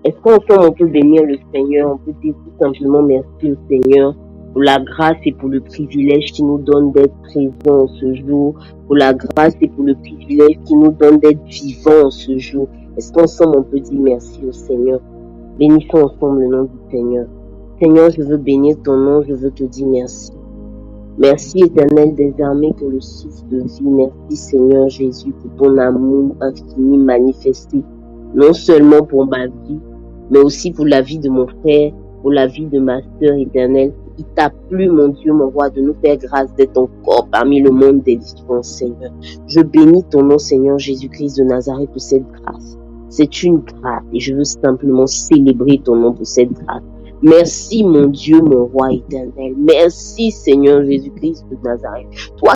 Est-ce qu'ensemble on peut bénir le Seigneur? On peut dire tout simplement merci au Seigneur pour la grâce et pour le privilège qui nous donne d'être présents ce jour, pour la grâce et pour le privilège qui nous donne d'être vivants ce jour. Est-ce qu'ensemble on peut dire merci au Seigneur? Bénissons ensemble le nom du Seigneur. Seigneur, je veux bénir ton nom, je veux te dire merci. Merci éternel des armées pour le souffle de vie. Merci Seigneur Jésus pour ton amour infini manifesté. Non seulement pour ma vie, mais aussi pour la vie de mon frère, pour la vie de ma sœur éternelle. Il t'a plu, mon Dieu, mon roi, de nous faire grâce d'être encore parmi le monde des vivants, Seigneur. Je bénis ton nom, Seigneur Jésus-Christ de Nazareth, pour cette grâce. C'est une grâce et je veux simplement célébrer ton nom pour cette grâce. Merci, mon Dieu, mon roi éternel. Merci, Seigneur Jésus-Christ de Nazareth. Toi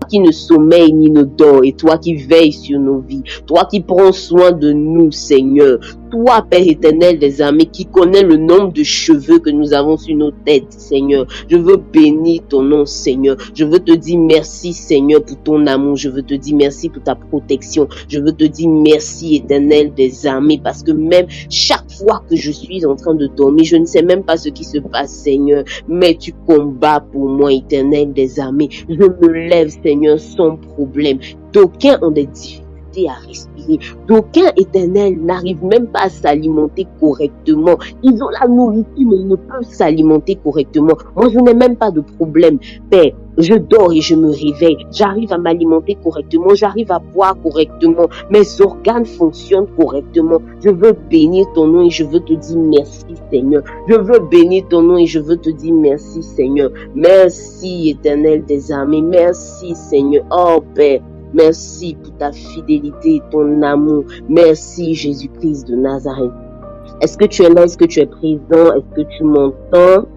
qui ne sommeille ni ne dort, et toi qui veilles sur nos vies, toi qui prends soin de nous, Seigneur, toi, Père éternel des armées, qui connais le nombre de cheveux que nous avons sur nos têtes, Seigneur. Je veux bénir ton nom, Seigneur. Je veux te dire merci, Seigneur, pour ton amour. Je veux te dire merci pour ta protection. Je veux te dire merci, éternel des armées, parce que même chaque fois que je suis en train de dormir, je ne sais même pas ce qui se passe, Seigneur, mais tu combats pour moi, éternel des armées. Je me lève, Seigneur, sans problème. D'aucuns ont des difficultés à respirer. D'aucuns, éternels, n'arrivent même pas à s'alimenter correctement. Ils ont la nourriture, mais ils ne peuvent s'alimenter correctement. Moi, je n'ai même pas de problème. Père, je dors et je me réveille. J'arrive à m'alimenter correctement. J'arrive à boire correctement. Mes organes fonctionnent correctement. Je veux bénir ton nom et je veux te dire merci, Seigneur. Je veux bénir ton nom et je veux te dire merci, Seigneur. Merci, éternel des armées. Merci, Seigneur. Oh, Père. Merci pour ta fidélité et ton amour. Merci, Jésus-Christ de Nazareth. Est-ce que tu es là? Est-ce que tu es présent? Est-ce que tu m'entends?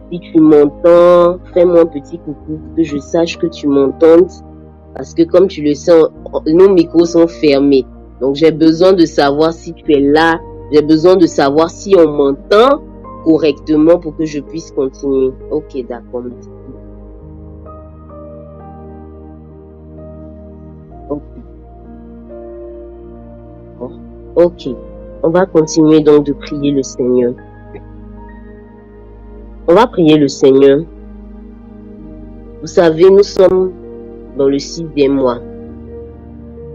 Si tu m'entends, fais-moi un petit coucou pour que je sache que tu m'entends. Parce que comme tu le sais, nos micros sont fermés. Donc j'ai besoin de savoir si tu es là. J'ai besoin de savoir si on m'entend correctement pour que je puisse continuer. Ok, d'accord. Merci. Ok, on va continuer donc de prier le Seigneur. On va prier le Seigneur. Vous savez, nous sommes dans le 6e mois.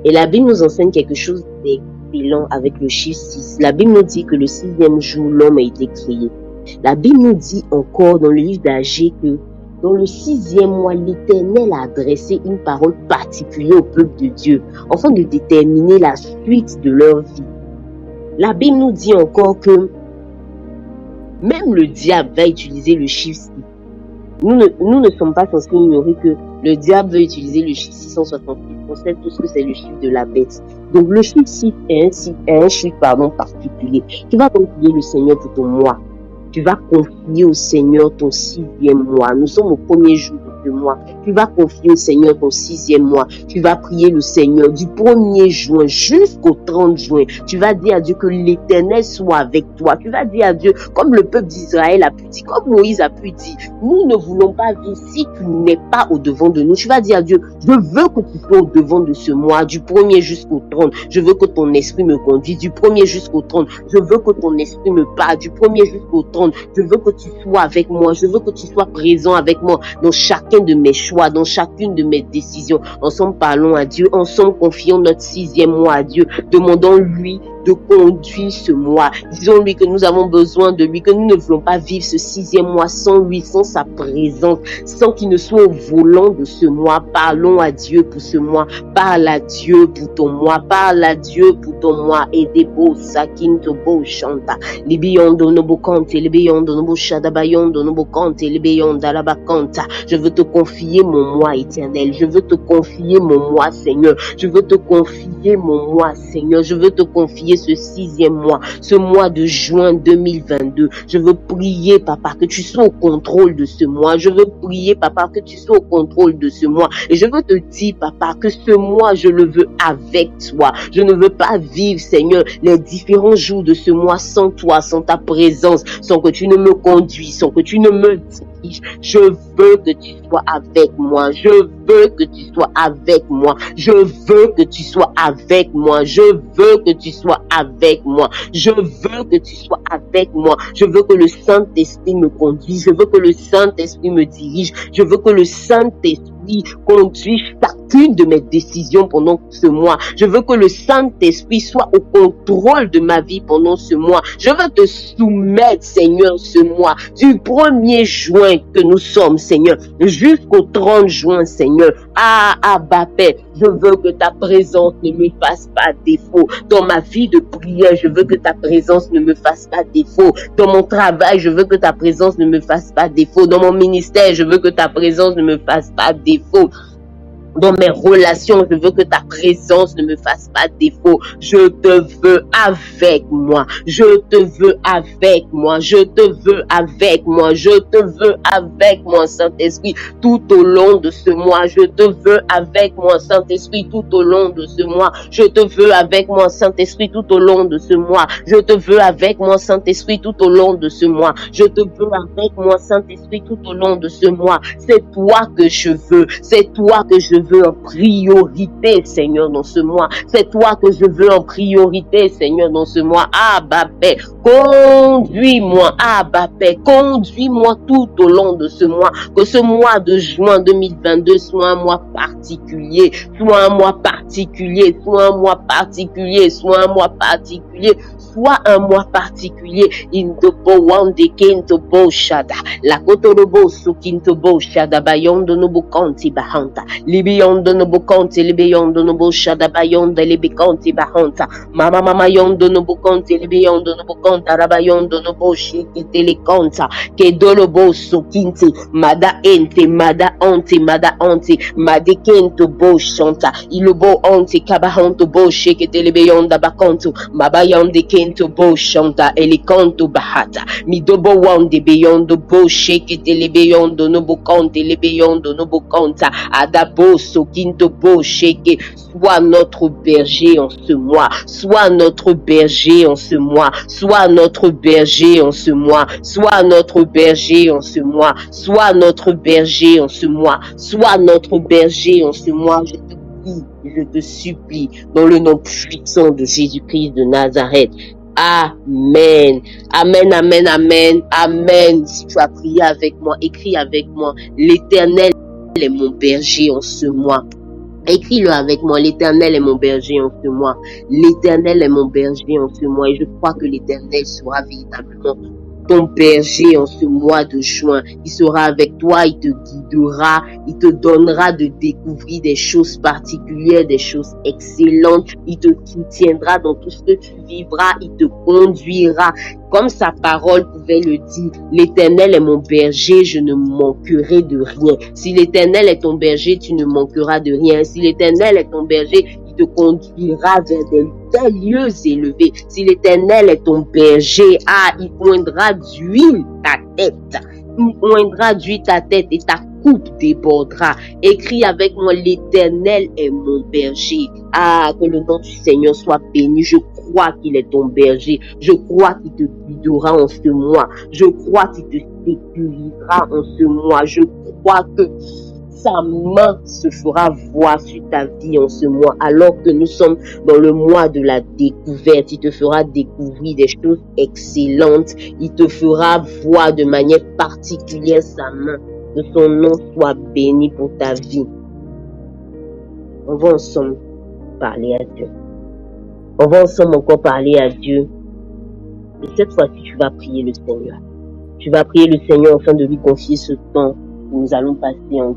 Et la Bible nous enseigne quelque chose d'excellent avec le chiffre 6. La Bible nous dit que le 6e jour, l'homme a été créé. La Bible nous dit encore dans le livre d'Agé que dans le 6e mois, l'Éternel a adressé une parole particulière au peuple de Dieu, afin de déterminer la suite de leur vie. La Bible nous dit encore que même le diable va utiliser le chiffre 6. Nous ne sommes pas censés ignorer que le diable veut utiliser le chiffre 666. On sait tous que c'est le chiffre de la bête. Donc le chiffre 6 est un chiffre particulier. Tu vas donc prier le Seigneur pour ton mois. Tu vas confier au Seigneur ton 6e mois. Nous sommes au premier jour de ce mois. Tu vas confier au Seigneur ton 6e mois. Tu vas prier le Seigneur du 1er juin jusqu'au 30 juin. Tu vas dire à Dieu que l'Éternel soit avec toi. Tu vas dire à Dieu, comme le peuple d'Israël a pu dire, comme Moïse a pu dire, nous ne voulons pas vivre si tu n'es pas au devant de nous. Tu vas dire à Dieu, je veux que tu sois au devant de ce mois, du 1er jusqu'au 30. Je veux que ton esprit me conduise du 1er jusqu'au 30. Je veux que ton esprit me parle du 1er jusqu'au 30. Je veux que tu sois avec moi. Je veux que tu sois présent avec moi dans chacun de mes choix, dans chacune de mes décisions. Ensemble, parlons à Dieu. Ensemble, confions notre 6e mois à Dieu. Demandons-lui de conduire ce mois. Disons-lui que nous avons besoin de lui, que nous ne voulons pas vivre ce 6e mois sans lui, sans sa présence, sans qu'il ne soit au volant de ce mois. Parlons à Dieu pour ce mois. Parle à Dieu pour ton mois. Parle à Dieu pour ton mois. Et des beaux sakin to beau chanta. Libiyondo no bokante, libiyondo no boshadabayondo no bokante, libiyondo alabakanta. Je veux te confier mon mois éternel. Je veux te confier mon mois, Seigneur. Je veux te confier mon mois, Seigneur. Je veux te confier ce 6e mois, ce mois de juin 2022. Je veux prier, Papa, que tu sois au contrôle de ce mois. Je veux prier, Papa, que tu sois au contrôle de ce mois. Et je veux te dire, Papa, que ce mois, je le veux avec toi. Je ne veux pas vivre, Seigneur, les différents jours de ce mois sans toi, sans ta présence, sans que tu ne me conduises, sans que tu ne me dirige. Je veux que tu sois avec moi. Je veux que tu sois avec moi. Je veux que tu sois avec moi. Je veux que tu sois avec moi. Je veux que tu sois avec moi. Je veux que le Saint-Esprit me conduise. Je veux que le Saint-Esprit me dirige. Je veux que le Saint-Esprit conduise chacune de mes décisions pendant ce mois. Je veux que le Saint-Esprit soit au contrôle de ma vie pendant ce mois. Je veux te soumettre, Seigneur, ce mois, du 1er juin que nous sommes, Seigneur, jusqu'au 30 juin, Seigneur. Abba Père, je veux que ta présence ne me fasse pas défaut. Dans ma vie de prière, je veux que ta présence ne me fasse pas défaut. Dans mon travail, je veux que ta présence ne me fasse pas défaut. Dans mon ministère, je veux que ta présence ne me fasse pas défaut. Dans mes relations, je veux que ta présence ne me fasse pas défaut. Je te veux avec moi. Je te veux avec moi. Je te veux avec moi. Je te veux avec moi, Saint-Esprit, tout au long de ce mois. Je te veux avec moi, Saint-Esprit, tout au long de ce mois. Je te veux avec moi, Saint-Esprit, tout au long de ce mois. Je te veux avec moi, Saint-Esprit, tout au long de ce mois. Je te veux avec moi, Saint-Esprit, tout au long de ce mois. C'est toi que je veux. C'est toi que je veux en priorité, Seigneur, dans ce mois. C'est toi que je veux en priorité, Seigneur, dans ce mois. Abba Père, conduis-moi, Abba Père, conduis-moi tout au long de ce mois. Que ce mois de juin 2022 soit un mois particulier, soit un mois particulier, soit un mois particulier, soit un mois particulier, soit un mois particulier. Intobo wande kintobo shada, la kotorobo sukintobo shada bayondo nobo kanti bahanta, libiyondo nobo kanti, libiyondo nobo shada bayonda libikanti bahanta, mama yondo nobo kanti, libiyondo nobo kanta, rabayondo nobo shikete likanta, kedolobo sukinti, mada ente, mada ante, madekento bo shanta, ilobo ante, kabahanto bo shikete libiyonda bakanto, mabayonde kento bo shanta, elikanto bahata, midobo wande beyondo bo shikete libiyondo nobo kante, libiyondo nobo kanta, adabo sokinto bo shike. Sois notre berger en ce mois, sois notre berger en ce mois, sois notre berger en ce mois, sois notre berger en ce mois, sois notre berger en ce mois, sois notre berger en ce mois. Je te prie, je te supplie, dans le nom puissant de Jésus-Christ de Nazareth. Amen. Amen, amen, amen, amen. Si tu as prié avec moi, écris avec moi. L'Éternel est mon berger en ce mois. Écris-le avec moi. L'Éternel est mon berger en ce mois. L'Éternel est mon berger en ce mois. Et je crois que l'Éternel sera véritablement ton berger en ce mois de juin. Il sera avec toi, il te guidera, il te donnera de découvrir des choses particulières, des choses excellentes. Il te soutiendra dans tout ce que tu vivras, il te conduira. Comme sa parole pouvait le dire, l'Éternel est mon berger, je ne manquerai de rien. Si l'Éternel est ton berger, tu ne manqueras de rien. Si l'Éternel est ton berger, il te conduira vers des lieux élevés. Si l'Éternel est ton berger, il oindra d'huile ta tête. Il oindra d'huile ta tête et ta coupe débordera. Écris avec moi, l'Éternel est mon berger. Que le nom du Seigneur soit béni. Je crois qu'il est ton berger. Je crois qu'il te guidera en ce mois. Je crois qu'il te sécurisera en ce mois. Je crois que sa main se fera voir sur ta vie en ce mois, alors que nous sommes dans le mois de la découverte. Il te fera découvrir des choses excellentes. Il te fera voir de manière particulière sa main. Que son nom soit béni pour ta vie. On va ensemble parler à Dieu. On va ensemble encore parler à Dieu. Et cette fois-ci, tu vas prier le Seigneur. Tu vas prier le Seigneur afin de lui confier ce temps que nous allons passer en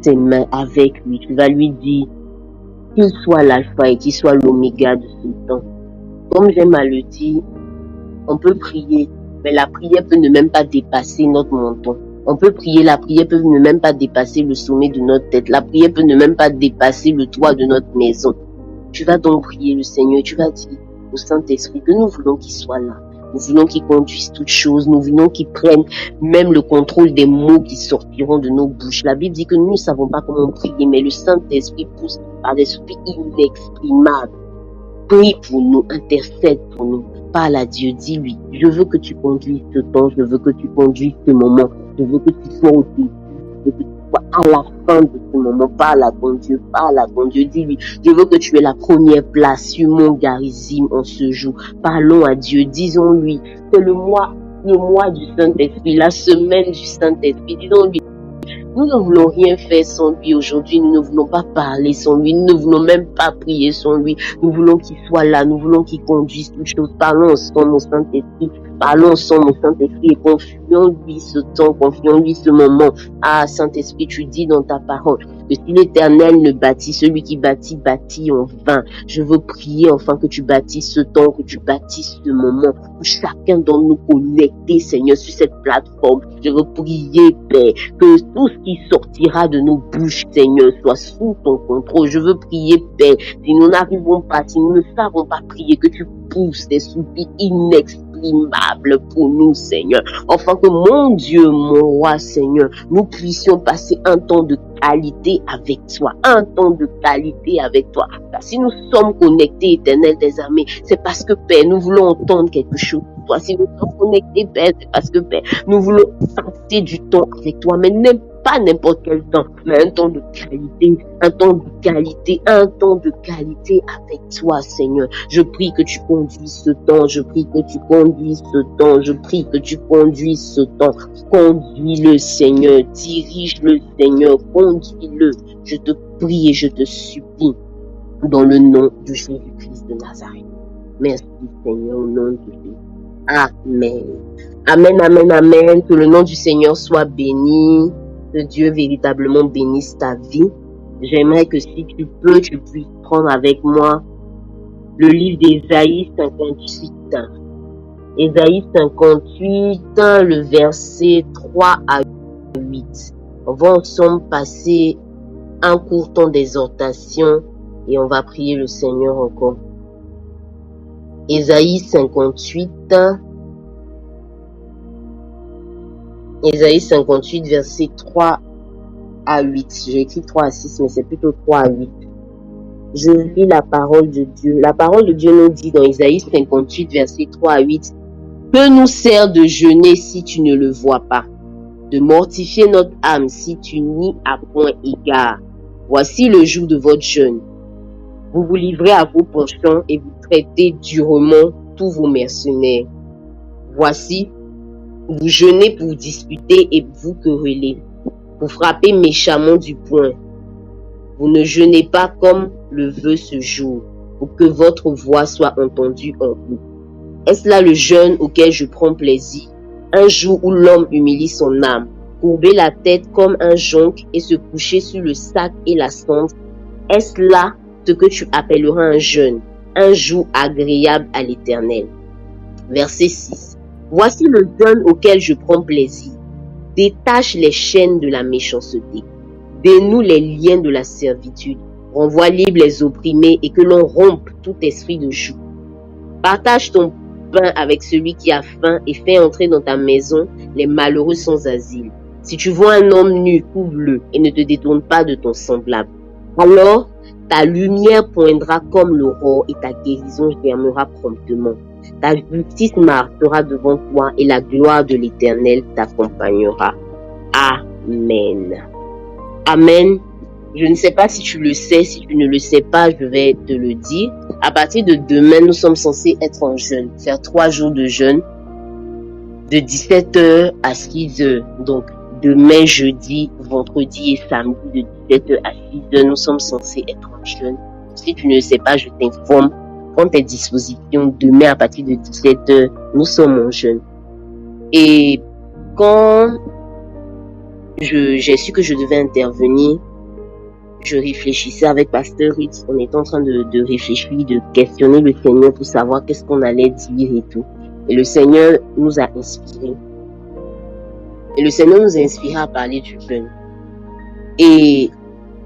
ses mains avec lui. Tu vas lui dire qu'il soit l'alpha et qu'il soit l'oméga de ce temps. Comme j'aime à le dire, on peut prier, mais la prière peut ne même pas dépasser notre menton. On peut prier, la prière peut ne même pas dépasser le sommet de notre tête. La prière peut ne même pas dépasser le toit de notre maison. Tu vas donc prier le Seigneur. Tu vas dire au Saint-Esprit que nous voulons qu'il soit là. Nous voulons qu'il conduise toutes choses. Nous voulons qu'il prenne même le contrôle des mots qui sortiront de nos bouches. La Bible dit que nous ne savons pas comment prier, mais le Saint-Esprit pousse par des soupirs inexprimables. Prie pour nous, intercède pour nous. Parle à Dieu, dis-lui, je veux que tu conduises ce temps, je veux que tu conduises ce moment. Je veux que tu sois au début. Je veux que tu sois à la fin de ce moment. Parle à ton Dieu. Parle à ton Dieu. Dis-lui, je veux que tu aies la première place sur mon charisme en ce jour. Parlons à Dieu. Disons-lui, c'est le mois du Saint-Esprit, la semaine du Saint-Esprit. Disons-lui, nous ne voulons rien faire sans lui aujourd'hui. Nous ne voulons pas parler sans lui. Nous ne voulons même pas prier sans lui. Nous voulons qu'il soit là. Nous voulons qu'il conduise toutes choses. Parlons ensemble au Saint-Esprit. Parlons ensemble au Saint-Esprit et confions-lui ce temps, confions-lui ce moment. Ah, Saint-Esprit, tu dis dans ta parole que si l'Éternel ne bâtit, celui qui bâtit, bâtit en vain. Je veux prier enfin que tu bâtisses ce temps, que tu bâtisses ce moment, que chacun d'entre nous connecté, Seigneur, sur cette plateforme. Je veux prier, Père, que tout ce qui sortira de nos bouches, Seigneur, soit sous ton contrôle. Je veux prier, Père, si nous n'arrivons pas, si nous ne savons pas prier, que tu pousses des soupirs inexprimables pour nous, Seigneur. Enfin que mon Dieu, mon roi, Seigneur, nous puissions passer un temps de qualité avec toi, un temps de qualité avec toi. Car si nous sommes connectés, Éternel des armées, c'est parce que, Père, nous voulons entendre quelque chose de toi. Si nous sommes connectés, Père, c'est parce que, Père, nous voulons passer du temps avec toi, mais pas n'importe quel temps, mais un temps de qualité, un temps de qualité, un temps de qualité avec toi, Seigneur. Je prie que tu conduises ce temps, je prie que tu conduises ce temps, je prie que tu conduises ce temps. Conduis-le, Seigneur, dirige-le, Seigneur, conduis-le. Je te prie et je te supplie dans le nom de Jésus-Christ de Nazareth. Merci, Seigneur, au nom de Jésus. Amen. Amen, amen, amen. Que le nom du Seigneur soit béni. Que Dieu véritablement bénisse ta vie. J'aimerais que si tu peux, tu puisses prendre avec moi le livre d'Ésaïe 58. Ésaïe 58, le verset 3 à 8. On va ensemble passer un court temps d'exhortation et on va prier le Seigneur encore. Ésaïe 58, verset 3 à 8. J'ai écrit 3 à 6, mais c'est plutôt 3 à 8. Je lis la parole de Dieu. La parole de Dieu nous dit dans Ésaïe 58, verset 3 à 8, « Que nous sert de jeûner si tu ne le vois pas, de mortifier notre âme si tu n'y as point égard. Voici le jour de votre jeûne. Vous vous livrez à vos penchants et vous traitez durement tous vos mercenaires. Voici, vous jeûnez pour disputer et vous quereller, pour frapper méchamment du poing. Vous ne jeûnez pas comme le veut ce jour, pour que votre voix soit entendue en vous. Est-ce là le jeûne auquel je prends plaisir, un jour où l'homme humilie son âme, courber la tête comme un jonc et se coucher sur le sac et la cendre? Est-ce là ce que tu appelleras un jeûne, un jour agréable à l'Éternel? Verset 6. Voici le jeûne auquel je prends plaisir. Détache les chaînes de la méchanceté, dénoue les liens de la servitude, renvoie libre les opprimés et que l'on rompe tout esprit de joug. Partage ton pain avec celui qui a faim et fais entrer dans ta maison les malheureux sans asile. Si tu vois un homme nu, couvre-le et ne te détourne pas de ton semblable. Alors, ta lumière poindra comme l'aurore et ta guérison germera promptement. Ta justice marchera devant toi et la gloire de l'Éternel t'accompagnera. Amen. Amen. Je ne sais pas si tu le sais, si tu ne le sais pas, je vais te le dire. À partir de demain, nous sommes censés être en jeûne, faire 3 jours de jeûne, de 17h à 6h. Donc, demain, jeudi, vendredi et samedi, de 17h à 6h, nous sommes censés être en jeûne. Si tu ne le sais pas, je t'informe. Prends tes dispositions. Demain, à partir de 17h, nous sommes en jeûne. Et quand j'ai su que je devais intervenir, je réfléchissais avec Pasteur Ritz. On était en train de réfléchir, de questionner le Seigneur pour savoir qu'est-ce qu'on allait dire et tout. Et le Seigneur nous a inspirés. Et le Seigneur nous a inspirés à parler du jeûne. Et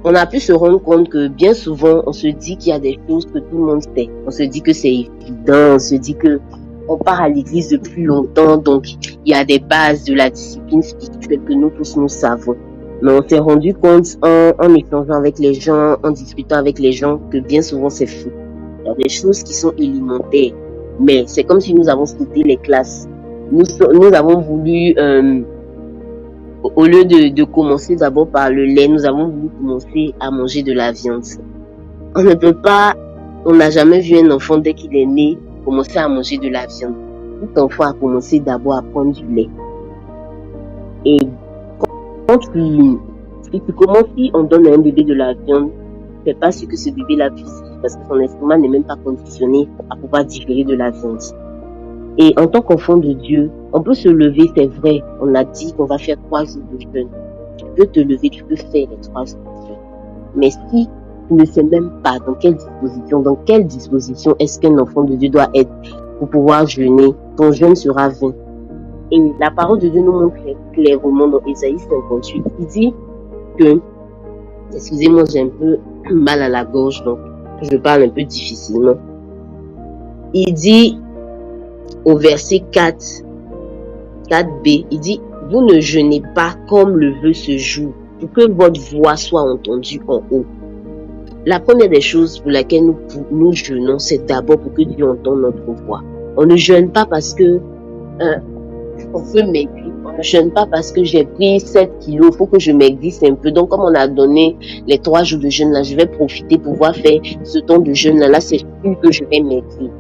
on a pu se rendre compte que bien souvent, on se dit qu'il y a des choses que tout le monde sait. On se dit que c'est évident, on se dit que on part à l'église depuis longtemps, donc il y a des bases de la discipline spirituelle que nous tous nous savons. Mais on s'est rendu compte en échangeant avec les gens, en discutant avec les gens, que bien souvent c'est faux. Il y a des choses qui sont élémentaires, mais c'est comme si nous avons sauté les classes. Nous avons voulu au lieu de commencer d'abord par le lait, nous avons voulu commencer à manger de la viande. On ne peut pas, on n'a jamais vu un enfant dès qu'il est né commencer à manger de la viande. Tout enfant a commencé d'abord à prendre du lait. Et quand si tu commences, si on donne à un bébé de la viande, c'est pas sûr que ce bébé-là puisse, parce que son estomac n'est même pas conditionné à pouvoir digérer de la viande. Et en tant qu'enfant de Dieu, on peut se lever, c'est vrai. On a dit qu'on va faire 3 jours de jeûne. Tu peux te lever, tu peux faire les 3 jours de jeûne. Mais si tu ne sais même pas dans quelle disposition est-ce qu'un enfant de Dieu doit être pour pouvoir jeûner, ton jeûne sera vain. Et la parole de Dieu nous montre clairement dans Ésaïe 58. Il dit que, excusez-moi, j'ai un peu mal à la gorge, donc je parle un peu difficilement. Il dit au verset 4b, il dit, vous ne jeûnez pas comme le veut ce jour, pour que votre voix soit entendue en haut. La première des choses pour laquelle nous jeûnons, c'est d'abord pour que Dieu entende notre voix. On ne jeûne pas parce que on veut maigrir. On ne jeûne pas parce que j'ai pris 7 kilos, il faut que je maigrisse un peu. Donc, comme on a donné les 3 jours de jeûne là, je vais profiter pour pouvoir faire ce temps de jeûne là. Là, c'est sûr que je vais maigrir.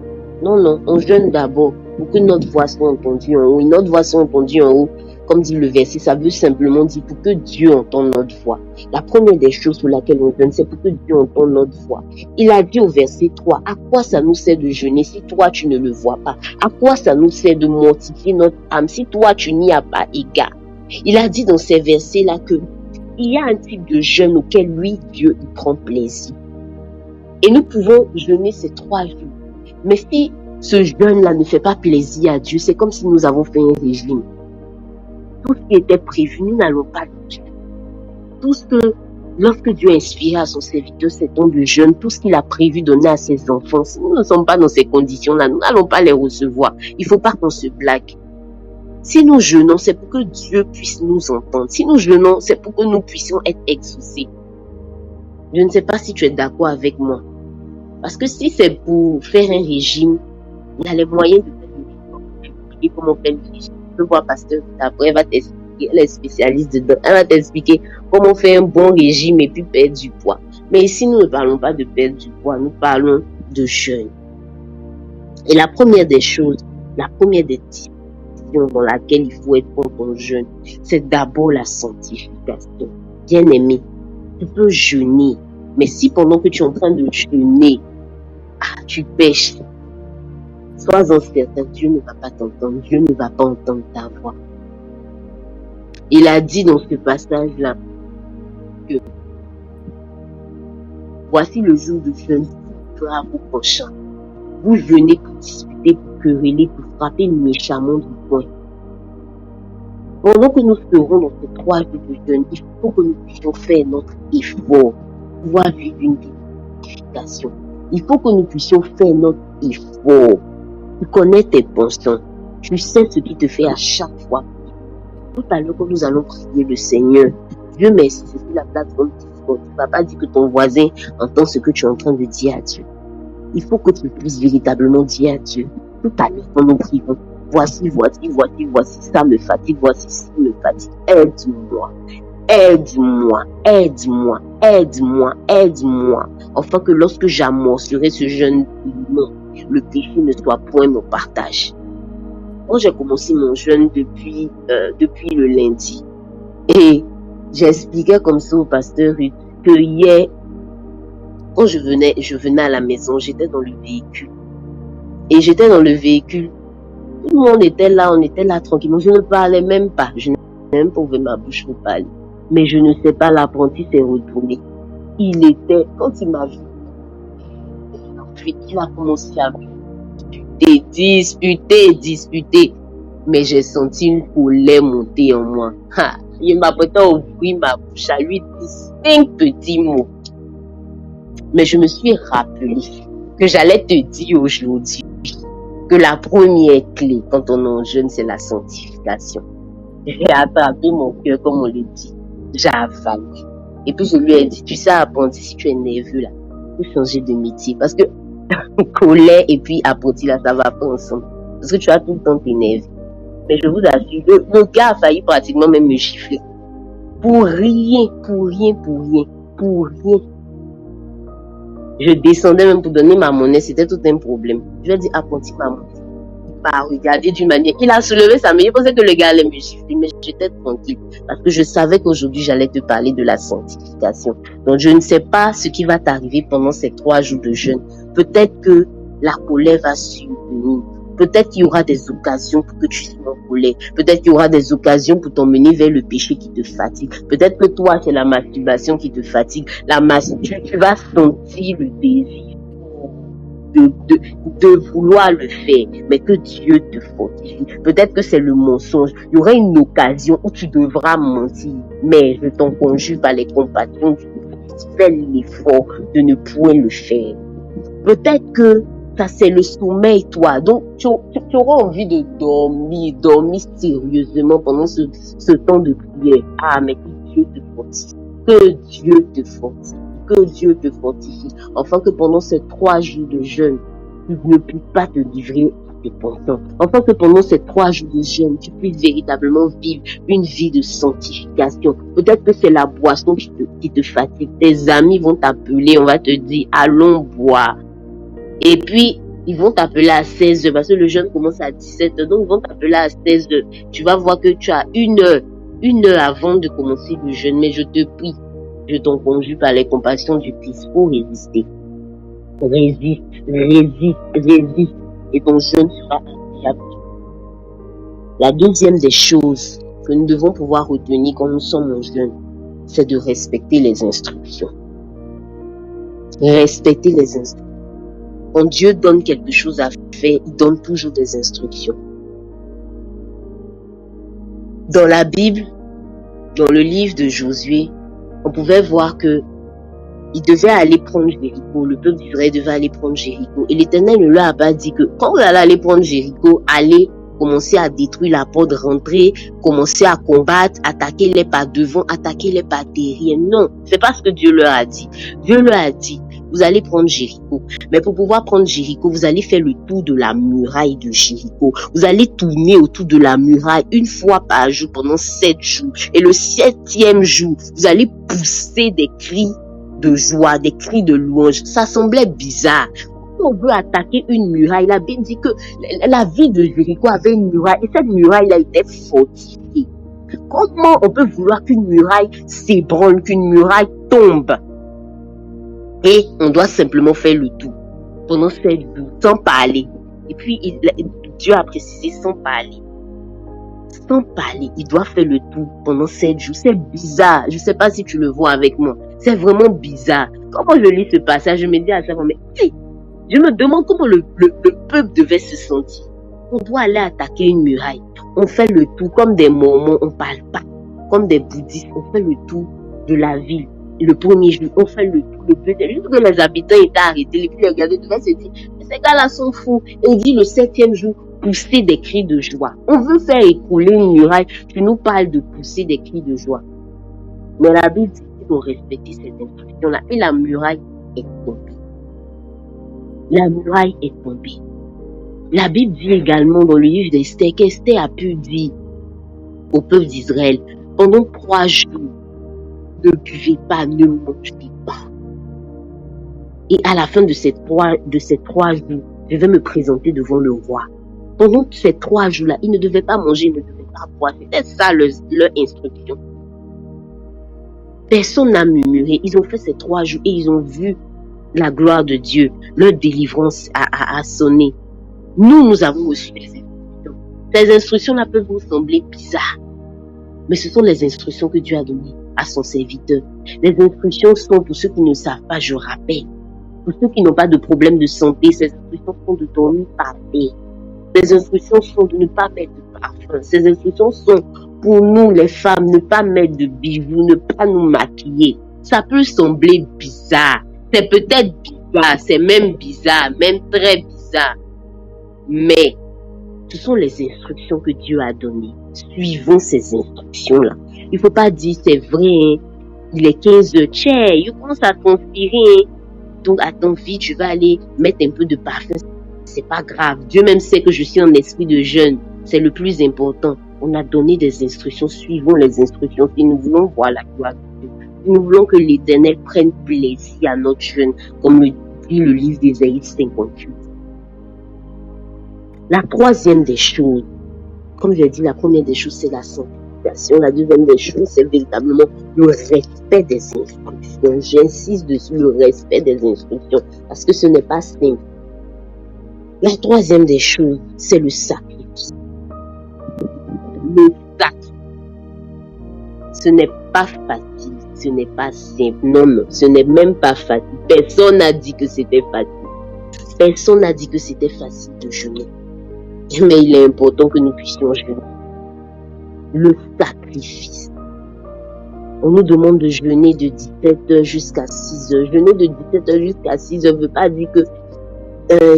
Non, on jeûne d'abord pour que notre voix soit entendue en haut. Et notre voix soit entendue en haut, comme dit le verset, ça veut simplement dire pour que Dieu entende notre voix. La première des choses pour laquelle on jeûne, c'est pour que Dieu entende notre voix. Il a dit au verset 3, à quoi ça nous sert de jeûner si toi tu ne le vois pas? À quoi ça nous sert de mortifier notre âme si toi tu n'y as pas égard? Il a dit dans ces versets-là que il y a un type de jeûne auquel lui, Dieu, il prend plaisir. Et nous pouvons jeûner ces 3 jours. Mais si ce jeûne-là ne fait pas plaisir à Dieu, c'est comme si nous avons fait un régime. Tout ce qui était prévu, nous n'allons pas le faire. Tout ce que, lorsque Dieu a inspiré à son serviteur ces dons de jeûne, tout ce qu'il a prévu donner à ses enfants, si nous ne sommes pas dans ces conditions-là, nous n'allons pas les recevoir. Il ne faut pas qu'on se blague. Si nous jeûnons, c'est pour que Dieu puisse nous entendre. Si nous jeûnons, c'est pour que nous puissions être exaucés. Je ne sais pas si tu es d'accord avec moi. Parce que si c'est pour faire un régime, il y a les moyens de faire le régime. Et comment faire le régime. Tu peux voir pasteur, après elle va t'expliquer, elle est spécialiste dedans, elle va t'expliquer comment faire un bon régime et puis perdre du poids. Mais ici, nous ne parlons pas de perdre du poids, nous parlons de jeûne. Et la première des choses, la première des dispositions dans laquelle il faut être pour ton jeûne, c'est d'abord la sanctification. Bien aimé, tu peux jeûner, mais si pendant que tu es en train de jeûner, tu pêches, sois-en certain, Dieu ne va pas t'entendre, Dieu ne va pas entendre ta voix. Il a dit dans ce passage-là que voici le jour de jeûne qui fera vos prochains. Vous jeûnez pour discuter, pour quereller, pour frapper méchamment du poing. Pendant que nous serons dans ces 3 jours de jeûne, il faut que nous puissions faire notre effort pour pouvoir vivre une vivification. Il faut que nous puissions faire notre effort. Tu connais tes pensées. Tu sais ce qui te fait à chaque fois. Tout à l'heure, quand nous allons prier le Seigneur, Dieu merci, c'est sur la plateforme Discord. Tu ne vas pas dire que ton voisin entend ce que tu es en train de dire à Dieu. Il faut que tu puisses véritablement dire à Dieu. Tout à l'heure, quand nous prions, voici, ça me fatigue, voici, ça me fatigue. Aide-moi. Afin que lorsque j'amorcerai ce jeûne, le péché ne soit point mon partage. Moi, j'ai commencé mon jeûne depuis le lundi. Et j'expliquais comme ça au pasteur Ruth que hier, quand je venais à la maison, j'étais dans le véhicule. Et j'étais dans le véhicule. Tout le monde était là, on était là tranquillement. Je ne parlais même pas. Je n'ai même pas ouvert ma bouche pour parler. Mais je ne sais pas, l'apprenti s'est retourné. Quand il m'a vu, ensuite il a commencé à disputer. Mais j'ai senti une colère monter en moi. Il m'apprêtait à ouvrir ma bouche, à lui dire 5 petits mots. Mais je me suis rappelé que j'allais te dire aujourd'hui que la première clé quand on est en jeûne, c'est la sanctification. J'ai attrapé mon cœur, comme on le dit. J'ai avalé. Et puis je lui ai dit, tu sais, apprenti, si tu es nerveux là, il faut changer de métier. Parce que colère et puis apprenti là, ça va pas ensemble. Parce que tu as tout le temps t'énerver. Mais je vous assure, le gars a failli pratiquement même me gifler. Pour rien, pour rien, pour rien, pour rien. Je descendais même pour donner ma monnaie, c'était tout un problème. Je lui ai dit, apprenti ma monnaie. Il m'a regardé d'une manière. Il a soulevé sa main. Je pensais que le gars allait me gifler, mais j'étais tranquille. Parce que je savais qu'aujourd'hui, j'allais te parler de la sanctification. Donc, je ne sais pas ce qui va t'arriver pendant ces 3 jours de jeûne. Peut-être que la colère va survenir. Peut-être qu'il y aura des occasions pour que tu sois en colère. Peut-être qu'il y aura des occasions pour t'emmener vers le péché qui te fatigue. Peut-être que toi, c'est la masturbation qui te fatigue. Tu vas sentir le désir de vouloir le faire, mais que Dieu te fortifie. Peut-être que c'est le mensonge. Il y aura une occasion où tu devras mentir, mais je t'en conjure par les compassions du Christ, fais l'effort de ne point le faire. Peut-être que ça c'est le sommeil, toi. Donc, tu auras envie de dormir sérieusement pendant ce temps de prière. Ah, mais que Dieu te fortifie. Que Dieu te fortifie. Que Dieu te fortifie. Enfin, que pendant ces 3 jours de jeûne, tu ne puisses pas te livrer à tes pensants. Enfin, que pendant ces 3 jours de jeûne, tu puisses véritablement vivre une vie de sanctification. Peut-être que c'est la boisson qui te fatigue. Tes amis vont t'appeler, on va te dire, allons boire. Et puis, ils vont t'appeler à 16h parce que le jeûne commence à 17h. Donc, ils vont t'appeler à 16h. Tu vas voir que tu as une heure avant de commencer le jeûne. Mais je te prie, je t'en conjure par les compassions du Christ pour résister. Résiste. Et ton jeûne sera agréable. La deuxième des choses que nous devons pouvoir retenir quand nous sommes en jeûne, c'est de respecter les instructions. Respecter les instructions. Quand Dieu donne quelque chose à faire, il donne toujours des instructions. Dans la Bible, dans le livre de Josué, on pouvait voir que il devait aller prendre Jéricho. Le peuple d'Israël devait aller prendre Jéricho. Et l'Éternel ne leur a pas dit que quand vous allez aller prendre Jéricho, allez commencer à détruire la porte, rentrer, commencer à combattre, attaquer les par devant, attaquer les par derrière. Non, c'est pas ce que Dieu leur a dit. Dieu leur a dit, vous allez prendre Jéricho. Mais pour pouvoir prendre Jéricho, vous allez faire le tour de la muraille de Jéricho. Vous allez tourner autour de la muraille une fois par jour pendant 7 jours. Et le 7e jour, vous allez pousser des cris de joie, des cris de louange. Ça semblait bizarre. On veut attaquer une muraille. La Bible dit que la ville de Jéricho avait une muraille et cette muraille-là était fortifiée. Comment on peut vouloir qu'une muraille s'ébranle, qu'une muraille tombe? Et on doit simplement faire le tout pendant 7 jours, sans parler. Et puis, Dieu a précisé sans parler. Sans parler, il doit faire le tout pendant 7 jours. C'est bizarre. Je ne sais pas si tu le vois avec moi. C'est vraiment bizarre. Quand je lis ce passage, je me dis à ça, mais je me demande comment le peuple devait se sentir. On doit aller attaquer une muraille. On fait le tour comme des Mormons, on ne parle pas. Comme des bouddhistes, on fait le tour de la ville. Le premier jour, on fait le tour. Le deuxième, juste que les habitants étaient arrêtés. Les plus regardés devaient se dire, ces gars-là sont fous. Et il dit le 7e jour, pousser des cris de joie. On veut faire écrouler une muraille. Tu nous parles de pousser des cris de joie. Mais la Bible dit qu'il faut respecter ces instructions-là. Et la muraille est tombée. La muraille est tombée. La Bible dit également dans le livre d'Esther qu'Esther a pu dire au peuple d'Israël, pendant 3 jours, ne buvez pas, ne mangez pas. Et à la fin de ces 3 jours, je vais me présenter devant le roi. Pendant ces 3 jours-là, ils ne devaient pas manger, ils ne devaient pas boire. C'était ça leur instruction. Personne n'a murmuré. Ils ont fait ces 3 jours et ils ont vu la gloire de Dieu. Leur délivrance a sonné. Nous avons reçu les instructions. Ces instructions-là peuvent vous sembler bizarres. Mais ce sont les instructions que Dieu a données à son serviteur. Les instructions sont pour ceux qui ne savent pas, je rappelle. Pour ceux qui n'ont pas de problème de santé, ces instructions sont de dormir par terre. Ces instructions sont de ne pas mettre de parfum. Ces instructions sont pour nous, les femmes, ne pas mettre de bijoux, ne pas nous maquiller. Ça peut sembler bizarre. C'est peut-être bizarre, c'est même bizarre, même très bizarre. Mais ce sont les instructions que Dieu a données. Suivons ces instructions-là. Il ne faut pas dire, c'est vrai, hein, il est 15h, tiens, il commence à transpirer. Donc, attends, vite, je vais aller mettre un peu de parfum. C'est pas grave. Dieu même sait que je suis en esprit de jeûne. C'est le plus important. On a donné des instructions, suivons les instructions. Si nous voulons voir la gloire de Dieu, si nous voulons que l'Éternel prenne plaisir à notre jeûne, comme le dit le livre d'Ésaïe 58. La troisième des choses, comme je l'ai dit, la première des choses, c'est la sanctification. La deuxième des choses, c'est véritablement le respect des instructions. J'insiste dessus, le respect des instructions, parce que ce n'est pas simple. La troisième des choses, c'est le sacrifice. Le sacrifice. Ce n'est pas facile, ce n'est pas simple. Non, non, ce n'est même pas facile. Personne n'a dit que c'était facile. Personne n'a dit que c'était facile de jeûner. Mais il est important que nous puissions jeûner. Le sacrifice. On nous demande de jeûner de 17h jusqu'à 6h. Jeûner de 17h jusqu'à 6h ne veut pas dire que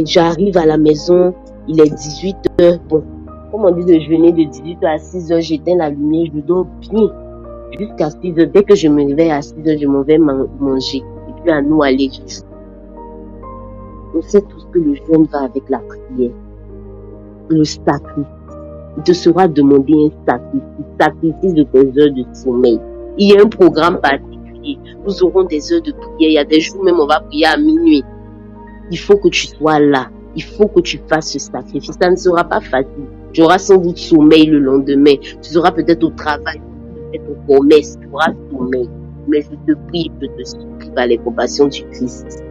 j'arrive à la maison, il est 18h. Bon, comme on dit de jeûner de 18h à 6h, j'éteins la lumière, je dors bien jusqu'à 6h. Dès que je me réveille à 6h, je m'en vais manger. Et puis à nous aller jeûner. On sait tous que le jeûne va avec la prière. Le sacrifice. Il te sera demandé un sacrifice de tes heures de sommeil. Il y a un programme particulier. Nous aurons des heures de prière. Il y a des jours même on va prier à minuit. Il faut que tu sois là. Il faut que tu fasses ce sacrifice. Ça ne sera pas facile. Tu auras sans doute sommeil le lendemain. Tu seras peut-être au travail, peut-être au commerce. Tu auras sommeil. Mais je te prie, je te supplie par les compassions du Christ.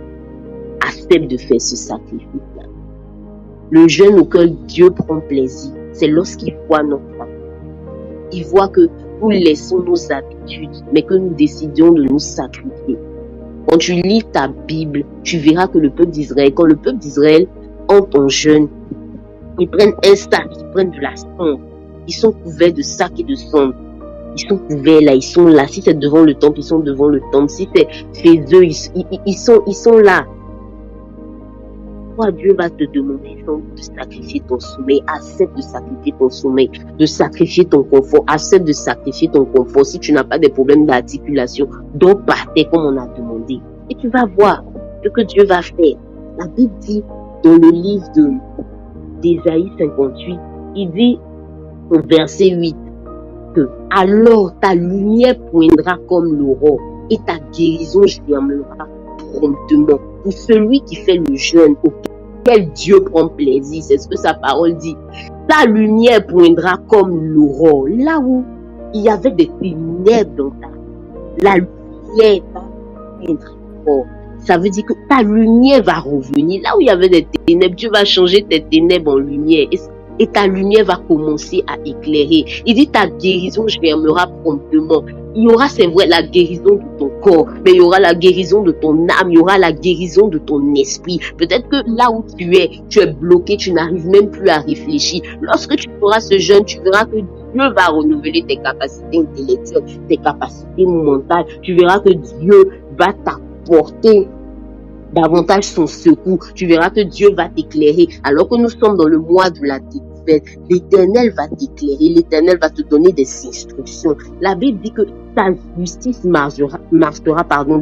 Accepte de faire ce sacrifice-là. Le jeûne auquel Dieu prend plaisir, c'est lorsqu'il voit notre foi. Il voit que nous laissons nos habitudes, mais que nous décidions de nous sacrifier. Quand tu lis ta Bible, tu verras que le peuple d'Israël, quand le peuple d'Israël entre en jeûne, ils prennent un sac, ils prennent de la cendre. Ils sont couverts de sacs et de cendre. Ils sont couverts là, ils sont là. Si c'est devant le temple, ils sont devant le temple. Si c'est chez eux, ils sont là. Toi, Dieu va te demander de sacrifier ton sommeil. Accepte de sacrifier ton sommeil, de sacrifier ton confort. Accepte de sacrifier ton confort. Si tu n'as pas de problèmes d'articulation, donc par terre comme on a demandé. Et tu vas voir ce que Dieu va faire. La Bible dit dans le livre d'Ésaïe 58, il dit au verset 8 que alors ta lumière poindra comme l'aurore et ta guérison germera promptement. Pour celui qui fait le jeûne, auquel Dieu prend plaisir, c'est ce que sa parole dit. Ta lumière poindra comme l'aurore. Là où il y avait des ténèbres dans ta vie, la lumière va poindre. Ça veut dire que ta lumière va revenir. Là où il y avait des ténèbres, Dieu va changer tes ténèbres en lumière. Et ta lumière va commencer à éclairer. Il dit ta guérison germera promptement. Il y aura, c'est vrai, la guérison de ton corps, mais il y aura la guérison de ton âme, il y aura la guérison de ton esprit. Peut-être que là où tu es bloqué, tu n'arrives même plus à réfléchir. Lorsque tu feras ce jeûne, tu verras que Dieu va renouveler tes capacités intellectuelles, tes capacités mentales. Tu verras que Dieu va t'apporter davantage son secours. Tu verras que Dieu va t'éclairer. Alors que nous sommes dans le mois de la découverte, l'Éternel va t'éclairer. L'Éternel va te donner des instructions. La Bible dit que ta justice marchera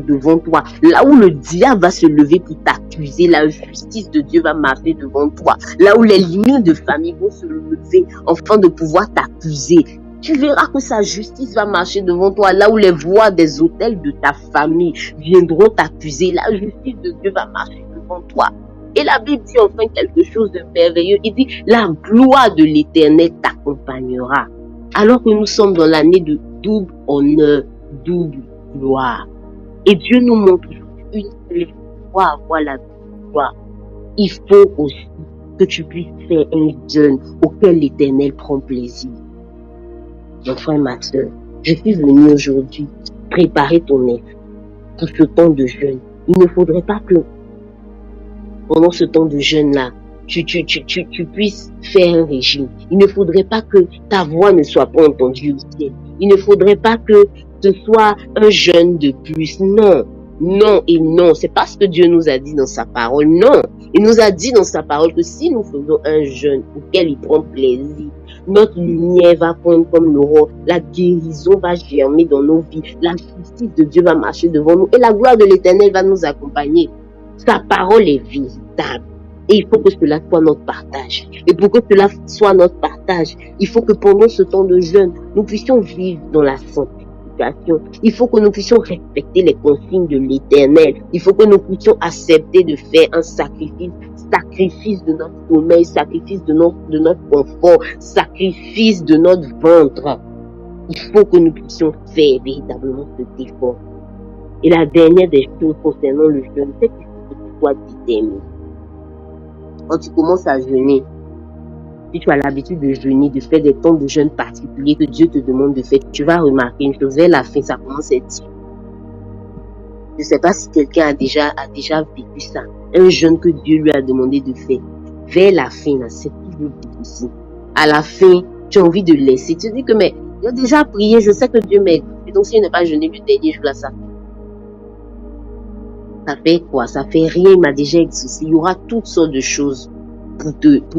devant toi. Là où le diable va se lever pour t'accuser, la justice de Dieu va marcher devant toi. Là où les liens de famille vont se lever afin de pouvoir t'accuser, tu verras que sa justice va marcher devant toi. Là où les voix des autels de ta famille viendront t'accuser, la justice de Dieu va marcher devant toi. Et la Bible dit enfin quelque chose de merveilleux. Il dit, la gloire de l'Éternel t'accompagnera. Alors que nous sommes dans l'année de double honneur, double gloire. Et Dieu nous montre une seule fois avoir la gloire. Il faut aussi que tu puisses faire un jeûne auquel l'Éternel prend plaisir. Mon frère, ma soeur, je suis venu aujourd'hui préparer ton esprit pour ce temps de jeûne. Il ne faudrait pas que pendant ce temps de jeûne-là, tu puisses faire un régime. Il ne faudrait pas que ta voix ne soit pas entendue au ciel. Il ne faudrait pas que ce soit un jeûne de plus. Non, non et non. C'est pas ce que Dieu nous a dit dans sa parole. Non. Il nous a dit dans sa parole que si nous faisons un jeûne auquel il prend plaisir, notre lumière va poindre comme l'aurore. La guérison va germer dans nos vies. La justice de Dieu va marcher devant nous. Et la gloire de l'Éternel va nous accompagner. Sa parole est véritable. Et il faut que cela soit notre partage. Et pour que cela soit notre partage, il faut que pendant ce temps de jeûne, nous puissions vivre dans la sanctification. Il faut que nous puissions respecter les consignes de l'Éternel. Il faut que nous puissions accepter de faire un sacrifice de notre sommeil, sacrifice de notre confort, sacrifice de notre ventre. Il faut que nous puissions faire véritablement cet effort. Et la dernière des choses concernant le jeûne, c'est qu'il faut que tu sois déterminé. Quand tu commences à jeûner, si tu as l'habitude de jeûner, de faire des temps de jeûne particuliers que Dieu te demande de faire, tu vas remarquer une chose, vers la fin, ça commence à être dur. Je ne sais pas si quelqu'un a déjà vécu ça. Un jeûne que Dieu lui a demandé de faire. Vers la fin, là, c'est toujours difficile. À la fin, tu as envie de laisser. Tu te dis que, mais, j'ai déjà prié, je sais que Dieu m'aide. Et donc, si je n'ai pas jeûné le dernier jour, là, ça fait quoi? Ça fait rien, il m'a déjà exaucé. Il y aura toutes sortes de choses pour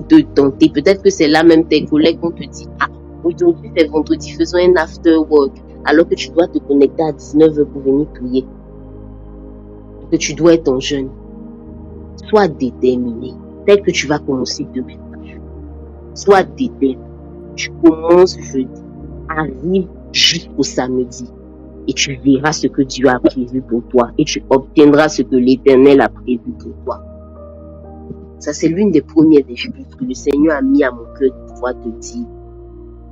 te tenter. Peut-être que c'est là même tes collègues vont te dire, ah, aujourd'hui c'est vendredi, faisons un after work. Alors que tu dois te connecter à 19h pour venir prier. Que tu dois être en jeûne. Sois déterminé. Tel que tu vas commencer demain. Sois déterminé. Tu commences jeudi. Arrive jusqu'au samedi. Et tu verras ce que Dieu a prévu pour toi. Et tu obtiendras ce que l'Éternel a prévu pour toi. Ça, c'est l'une des premières des choses que le Seigneur a mis à mon cœur de pouvoir te dire.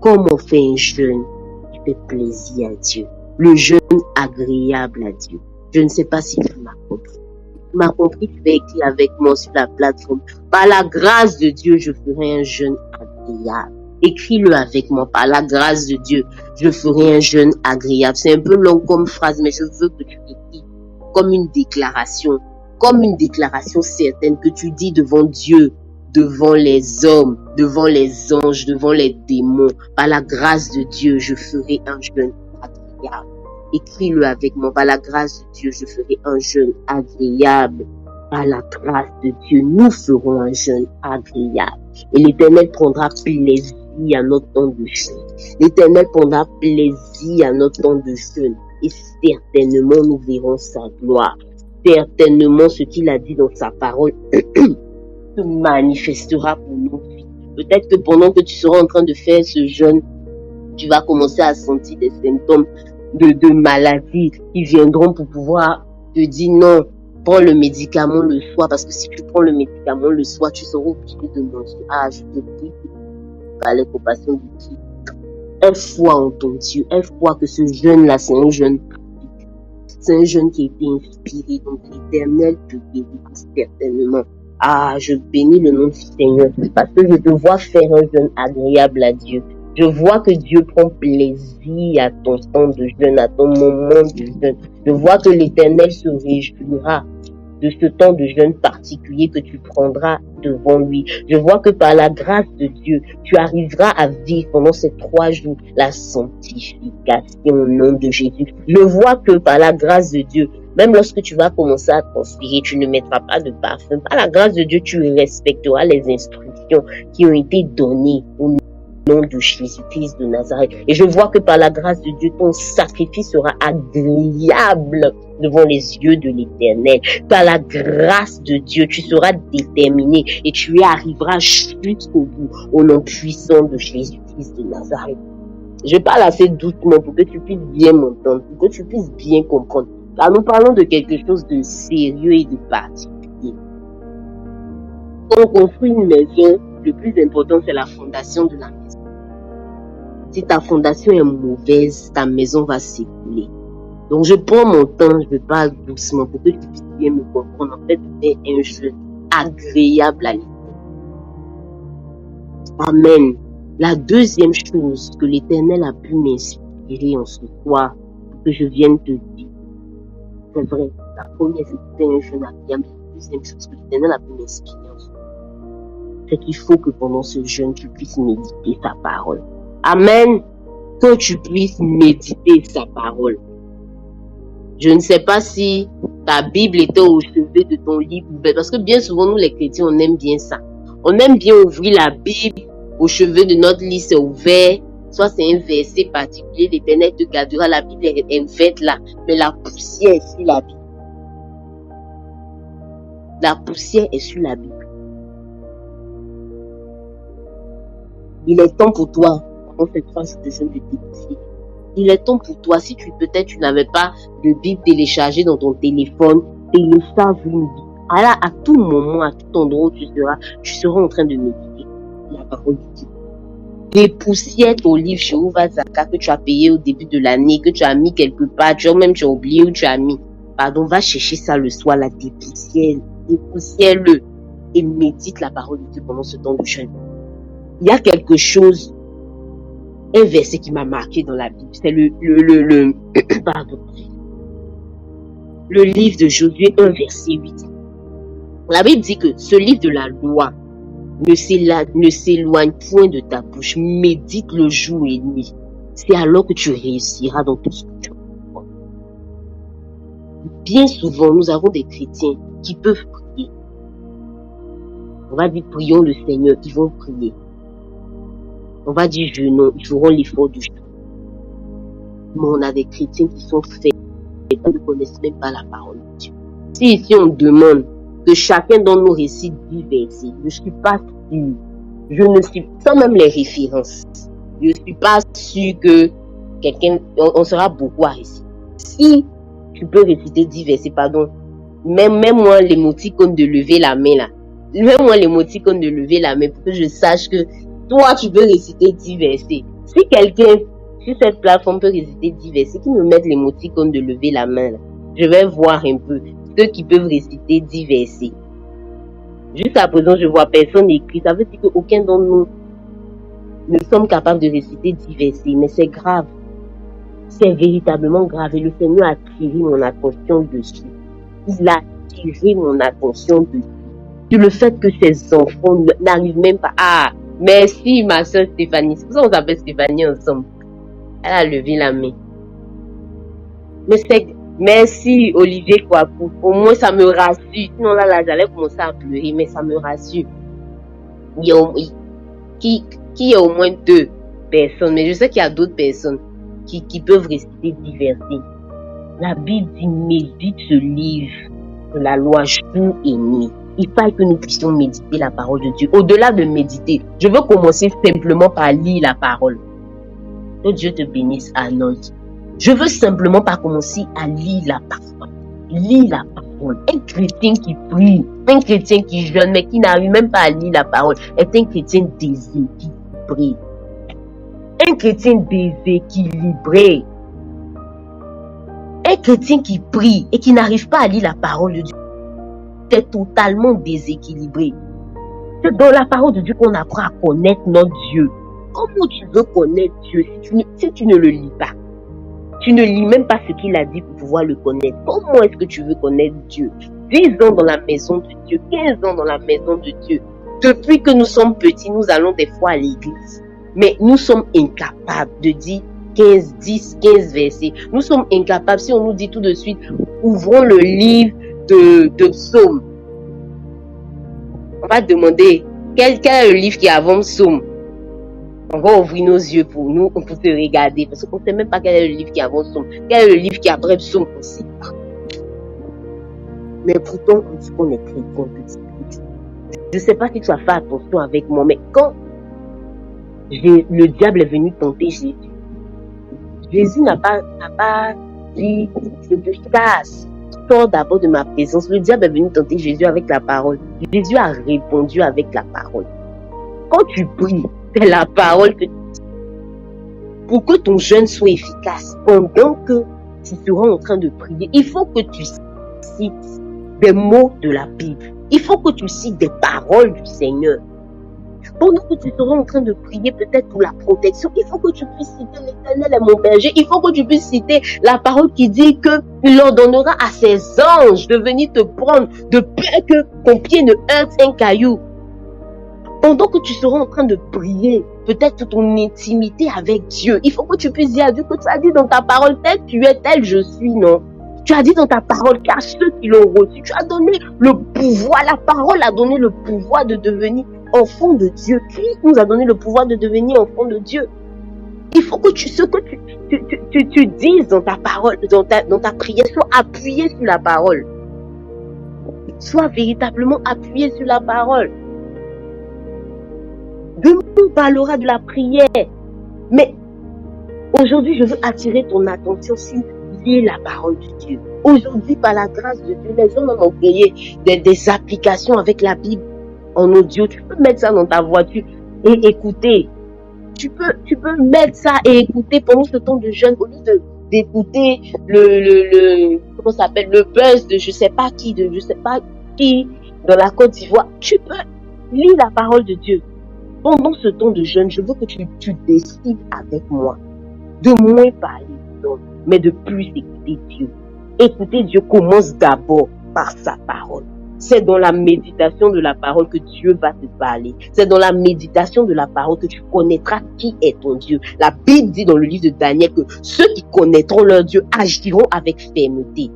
Comment faire un jeûne qui fait plaisir à Dieu. Le jeûne agréable à Dieu. Je ne sais pas si tu m'as compris. Tu m'as compris, tu vas écrire avec moi sur la plateforme. Par la grâce de Dieu, je ferai un jeûne agréable. Écris-le avec moi. Par la grâce de Dieu, je ferai un jeûne agréable. C'est un peu long comme phrase, mais je veux que tu l'écris comme une déclaration certaine que tu dis devant Dieu, devant les hommes, devant les anges, devant les démons. Par la grâce de Dieu, je ferai un jeûne agréable. Écris-le avec moi. Par la grâce de Dieu, je ferai un jeûne agréable. Par la grâce de Dieu, nous ferons un jeûne agréable. Et l'Éternel prendra plaisir à notre temps de jeûne. L'Éternel prendra plaisir à notre temps de jeûne. Et certainement, nous verrons sa gloire. Certainement, ce qu'il a dit dans sa parole se manifestera pour nos vies. Peut-être que pendant que tu seras en train de faire ce jeûne, tu vas commencer à sentir des symptômes de maladie qui viendront pour pouvoir te dire non, prends le médicament le soir, parce que si tu prends le médicament le soir, tu seras obligé de manger. Ah, je te prie par les compassions de Dieu. Un foi en ton Dieu, un foi que ce jeûne-là, c'est un jeûne pratique. C'est un jeûne qui a été inspiré, donc l'Éternel te guérira certainement. Ah, je bénis le nom du Seigneur, parce que je te vois faire un jeûne agréable à Dieu. Je vois que Dieu prend plaisir à ton temps de jeûne, à ton moment de jeûne. Je vois que l'Éternel se réjouira de ce temps de jeûne particulier que tu prendras devant lui. Je vois que par la grâce de Dieu, tu arriveras à vivre pendant ces 3 jours la sanctification au nom de Jésus. Je vois que par la grâce de Dieu, même lorsque tu vas commencer à transpirer, tu ne mettras pas de parfum. Par la grâce de Dieu, tu respecteras les instructions qui ont été données au nom de Jésus-Christ de Nazareth. Et je vois que par la grâce de Dieu, ton sacrifice sera agréable devant les yeux de l'Éternel. Par la grâce de Dieu, tu seras déterminé et tu y arriveras jusqu'au bout au nom puissant de Jésus-Christ de Nazareth. Je parle assez doucement pour que tu puisses bien m'entendre, pour que tu puisses bien comprendre. Car nous parlons de quelque chose de sérieux et de particulier. Quand on construit une maison, le plus important, c'est la fondation de la maison. Si ta fondation est mauvaise, ta maison va s'écrouler. Donc, je prends mon temps, je parle doucement pour que tu puisses bien me comprendre. En fait, c'est un jeu agréable à l'écouter. Amen. La deuxième chose que l'Éternel a pu m'inspirer en ce soir, que je vienne te dire, c'est vrai, la première, c'était un jeûne agréable. La deuxième chose que l'Éternel a pu m'inspirer en ce soir, c'est qu'il faut que pendant ce jeûne, tu puisses méditer sa parole. Amen. Que tu puisses méditer sa parole. Je ne sais pas si ta Bible était au chevet de ton lit, parce que bien souvent, nous les chrétiens, on aime bien ça. On aime bien ouvrir la Bible au chevet de notre lit, c'est ouvert. Soit c'est un verset particulier, l'Éternel te gardera, la Bible est ouverte là, mais la poussière est sur la Bible. La poussière est sur la Bible. Il est temps pour toi, pendant ces 3 jours de jeûne, de t'édifier. Il est temps pour toi, si peut-être tu n'avais pas de Bible téléchargée dans ton téléphone, télécharge une Bible. Alors, à tout moment, à tout endroit où tu seras en train de méditer la parole de Dieu. Dépoussière ton livre chez Zaka que tu as payé au début de l'année, que tu as mis quelque part, tu as oublié où tu as mis. Pardon, va chercher ça le soir, la dépoussière-le et médite la parole de Dieu pendant ce temps de jeûne. Il y a quelque chose, un verset qui m'a marqué dans la Bible, c'est pardon, le livre de Josué 1, verset 8. La Bible dit que ce livre de la loi ne s'éloigne point de ta bouche, médite le jour et nuit. C'est alors que tu réussiras dans tout ce que tu fais. Bien souvent, nous avons des chrétiens qui peuvent prier. On va dire prions le Seigneur, ils vont prier. On va dire jeûnons, ils feront l'effort du jeûne. Mais on a des chrétiens qui sont faibles, qui ne connaissent même pas la parole de Dieu. Si ici on demande que chacun d'entre nous récite 10 versets, je ne suis pas sûr, je ne suis sans même les références, je ne suis pas sûr que on sera beaucoup à réciter. Si tu peux réciter 10 versets, pardon, même moi l'émoticône de lever la main là, mets-moi l'émoticône de lever la main pour que je sache que toi tu peux réciter 10 versets. Si quelqu'un sur cette plateforme peut réciter 10 versets, qui me mette l'émoticône de lever la main là, je vais voir un peu ceux qui peuvent réciter 10 versets. Jusqu'à présent, je vois personne écrit. Ça veut dire qu'aucun d'entre nous ne sommes capables de réciter 10 versets. Mais c'est grave. C'est véritablement grave. Et le Seigneur a attiré mon attention dessus. Il a attiré mon attention dessus. Sur le fait que ces enfants n'arrivent même pas. Ah, merci ma soeur Stéphanie. C'est pour ça qu'on s'appelle Stéphanie ensemble. Elle a levé la main. Mais c'est... Merci Olivier Kouakou. Au moins ça me rassure. Sinon là j'allais commencer à pleurer, mais ça me rassure. Il y a au moins 2 personnes, mais je sais qu'il y a d'autres personnes qui peuvent réciter 10 versets. La Bible dit médite ce livre de la loi jour et nuit. Il faut que nous puissions méditer la parole de Dieu. Au-delà de méditer, je veux commencer simplement par lire la parole. Que Dieu te bénisse, Arnold. Je veux simplement pas commencer à lire la parole. Lire la parole. Un chrétien qui prie, un chrétien qui jeûne, mais qui n'arrive même pas à lire la parole, est un chrétien déséquilibré. Un chrétien déséquilibré. Un chrétien qui prie et qui n'arrive pas à lire la parole de Dieu est totalement déséquilibré. C'est dans la parole de Dieu qu'on apprend à connaître notre Dieu. Comment tu veux connaître Dieu si tu ne le lis pas? Tu ne lis même pas ce qu'il a dit pour pouvoir le connaître. Comment est-ce que tu veux connaître Dieu? 10 ans dans la maison de Dieu, 15 ans dans la maison de Dieu. Depuis que nous sommes petits, nous allons des fois à l'église. Mais nous sommes incapables de dire 10, 15 versets. Nous sommes incapables, si on nous dit tout de suite, ouvrons le livre de Psaume. On va demander, quel est le livre qui est avant Psaume? On va ouvrir nos yeux pour nous, on peut se regarder, parce qu'on ne sait même pas quel est le livre qui est avant Psaume, quel est le livre qui est après Psaume, on ne sait pas. Mais pourtant, on dit qu'on est chrétien. Je ne sais pas si tu as fait attention avec moi, mais quand le diable est venu tenter Jésus, Jésus n'a pas dit, je te casse, sors d'abord de ma présence. Le diable est venu tenter Jésus avec la parole. Jésus a répondu avec la parole. Quand tu pries, c'est la parole que tu dis. Pour que ton jeûne soit efficace, pendant que tu seras en train de prier, il faut que tu cites des mots de la Bible. Il faut que tu cites des paroles du Seigneur. Pendant que tu seras en train de prier peut-être pour la protection, il faut que tu puisses citer l'Éternel est mon berger. Il faut que tu puisses citer la parole qui dit qu'il ordonnera à ses anges de venir te prendre de peur que ton pied ne heurte un caillou. Pendant que tu seras en train de prier, peut-être ton intimité avec Dieu, il faut que tu puisses dire à Dieu que tu as dit dans ta parole, tel tu es, tel je suis, non? Tu as dit dans ta parole qu'à ceux qui l'ont reçu, tu as donné le pouvoir, la parole a donné le pouvoir de devenir enfant de Dieu. Christ nous a donné le pouvoir de devenir enfant de Dieu. Il faut que ce que tu dises dans ta parole, dans ta prière, soit appuyé sur la parole. Sois véritablement appuyé sur la parole. Demande parlera de la prière. Mais aujourd'hui, je veux attirer ton attention sur lire la parole de Dieu. Aujourd'hui, par la grâce de Dieu, les gens ont créé des applications avec la Bible en audio. Tu peux mettre ça dans ta voiture et écouter. Tu peux mettre ça et écouter pendant ce temps de jeûne au lieu d'écouter comment ça s'appelle, le buzz de je sais pas qui dans la Côte d'Ivoire. Tu peux lire la parole de Dieu. Pendant ce temps de jeûne, je veux que tu décides avec moi de moins parler d'homme, mais de plus écouter Dieu. Écouter Dieu commence d'abord par sa parole. C'est dans la méditation de la parole que Dieu va te parler. C'est dans la méditation de la parole que tu connaîtras qui est ton Dieu. La Bible dit dans le livre de Daniel que ceux qui connaîtront leur Dieu agiront avec fermeté.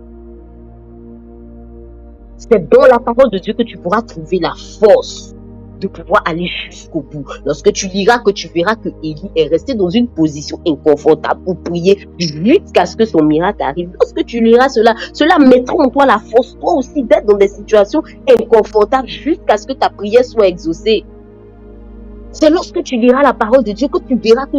C'est dans la parole de Dieu que tu pourras trouver la force de pouvoir aller jusqu'au bout. Lorsque tu liras, que tu verras que Élie est resté dans une position inconfortable pour prier jusqu'à ce que son miracle arrive. Lorsque tu liras cela mettra en toi la force, toi aussi, d'être dans des situations inconfortables jusqu'à ce que ta prière soit exaucée. C'est lorsque tu liras la parole de Dieu que tu verras que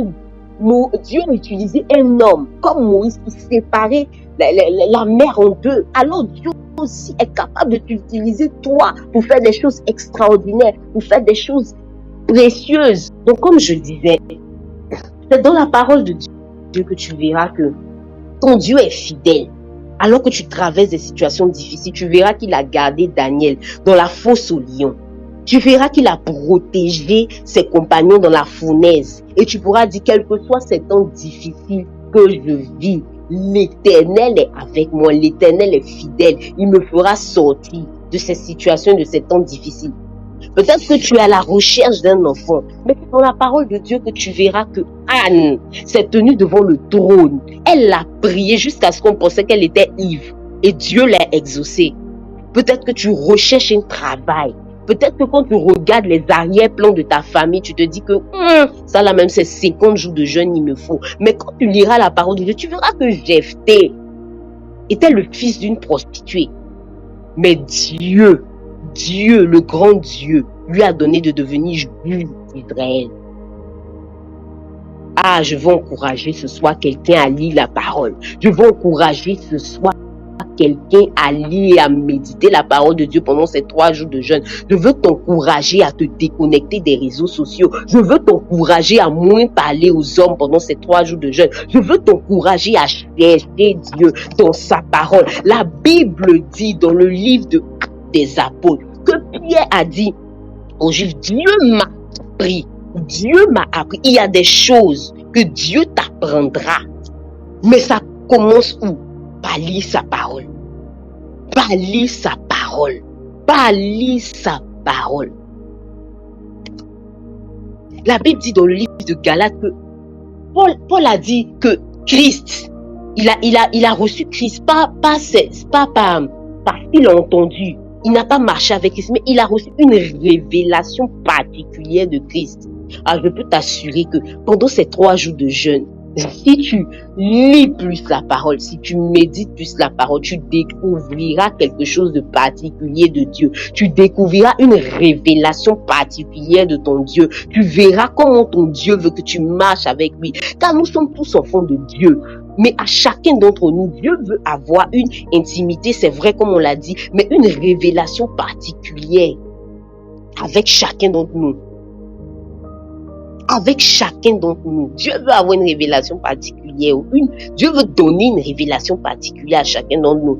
Dieu a utilisé un homme comme Moïse pour séparer la mer en deux. Alors Dieu aussi est capable de t'utiliser toi pour faire des choses extraordinaires, pour faire des choses précieuses. Donc comme je disais, c'est dans la parole de Dieu que tu verras que ton Dieu est fidèle. Alors que tu traverses des situations difficiles, tu verras qu'il a gardé Daniel dans la fosse aux lions. Tu verras qu'il a protégé ses compagnons dans la fournaise. Et tu pourras dire, quel que soit ces temps difficiles que je vis, l'Éternel est avec moi, l'Éternel est fidèle. Il me fera sortir de ces situations, de ces temps difficiles. Peut-être que tu es à la recherche d'un enfant, mais c'est dans la parole de Dieu que tu verras que Anne s'est tenue devant le trône. Elle a prié jusqu'à ce qu'on pensait qu'elle était ivre. Et Dieu l'a exaucée. Peut-être que tu recherches un travail. Peut-être que quand tu regardes les arrière-plans de ta famille, tu te dis que ça là même c'est 50 jours de jeûne il me faut. Mais quand tu liras la parole de Dieu, tu verras que Jephthé était le fils d'une prostituée. Mais Dieu, le grand Dieu, lui a donné de devenir juge d'Israël. Ah, je veux encourager ce soir quelqu'un à lire la parole. Je veux encourager ce soir quelqu'un à lire et à méditer la parole de Dieu pendant ces 3 jours de jeûne. Je veux t'encourager à te déconnecter des réseaux sociaux. Je veux t'encourager à moins parler aux hommes pendant ces 3 jours de jeûne. Je veux t'encourager à chercher Dieu dans sa parole. La Bible dit dans le livre des Apôtres que Pierre a dit aux Juifs, Dieu m'a appris. Il y a des choses que Dieu t'apprendra. Mais ça commence où? Par lire sa parole. Par lire sa parole. Par lire sa parole. La Bible dit dans le livre de Galates que Paul a dit que Christ, il a reçu Christ, pas parce qu'il a entendu. Il n'a pas marché avec Christ, mais il a reçu une révélation particulière de Christ. Alors je peux t'assurer que pendant ces 3 jours de jeûne, si tu lis plus la parole, si tu médites plus la parole, tu découvriras quelque chose de particulier de Dieu. Tu découvriras une révélation particulière de ton Dieu. Tu verras comment ton Dieu veut que tu marches avec lui. Car nous sommes tous enfants de Dieu. Mais à chacun d'entre nous, Dieu veut avoir une intimité, c'est vrai comme on l'a dit, mais une révélation particulière avec chacun d'entre nous. Avec chacun d'entre nous. Dieu veut avoir une révélation particulière. Dieu veut donner une révélation particulière à chacun d'entre nous.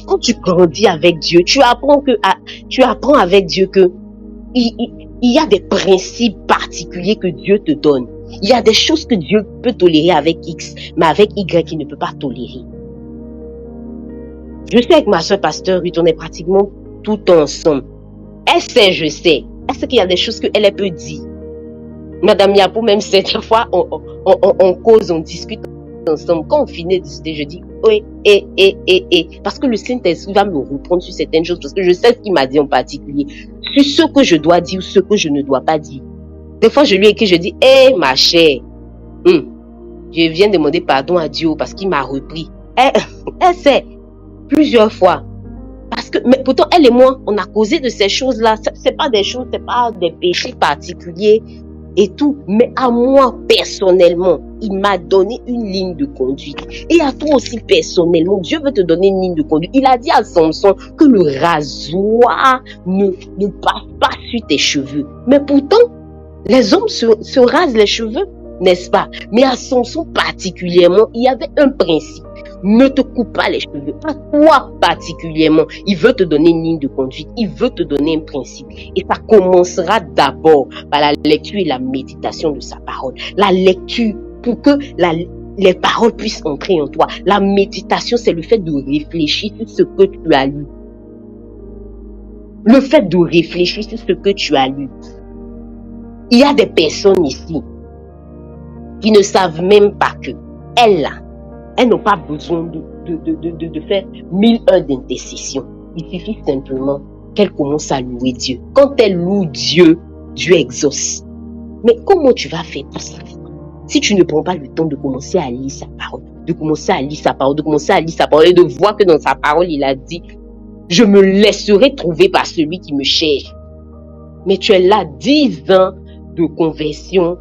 Quand tu grandis avec Dieu, tu apprends avec Dieu que il y a des principes particuliers que Dieu te donne. Il y a des choses que Dieu peut tolérer avec X, mais avec Y, il ne peut pas tolérer. Je sais avec ma soeur pasteur Ruth, on est pratiquement tout ensemble. Elle sait, je sais. Elle sait qu'il y a des choses qu'elle peut dire. Madame Yapo, même cette fois, on cause, on discute ensemble. Quand on finit de discuter, je dis oui, et. Parce que le Saint-Esprit va me reprendre sur certaines choses, parce que je sais ce qu'il m'a dit en particulier. Sur ce que je dois dire ou ce que je ne dois pas dire. Des fois, je lui écris, je dis, ma chère, je viens demander pardon à Dieu parce qu'il m'a repris. Elle sait, plusieurs fois. Parce que, mais pourtant, elle et moi, on a causé de ces choses-là. C'est pas des choses, c'est pas des péchés particuliers et tout. Mais à moi, personnellement, il m'a donné une ligne de conduite. Et à toi aussi, personnellement, Dieu veut te donner une ligne de conduite. Il a dit à Samson que le rasoir ne passe pas sur tes cheveux. Mais pourtant, les hommes se rasent les cheveux, n'est-ce pas? Mais à Samson particulièrement, il y avait un principe. Ne te coupe pas les cheveux. À toi particulièrement, il veut te donner une ligne de conduite. Il veut te donner un principe. Et ça commencera d'abord par la lecture et la méditation de sa parole. La lecture pour que les paroles puissent entrer en toi. La méditation, c'est le fait de réfléchir sur ce que tu as lu. Le fait de réfléchir sur ce que tu as lu. Il y a des personnes ici qui ne savent même pas que elles n'ont pas besoin de faire 1000 heures d'intercession. Il suffit simplement qu'elles commencent à louer Dieu. Quand elles louent Dieu, Dieu exauce. Mais comment tu vas faire tout ça si tu ne prends pas le temps de commencer à lire sa parole, de commencer à lire sa parole et de voir que dans sa parole, il a dit « Je me laisserai trouver par celui qui me cherche ». Mais tu es là 10 ans de conversion,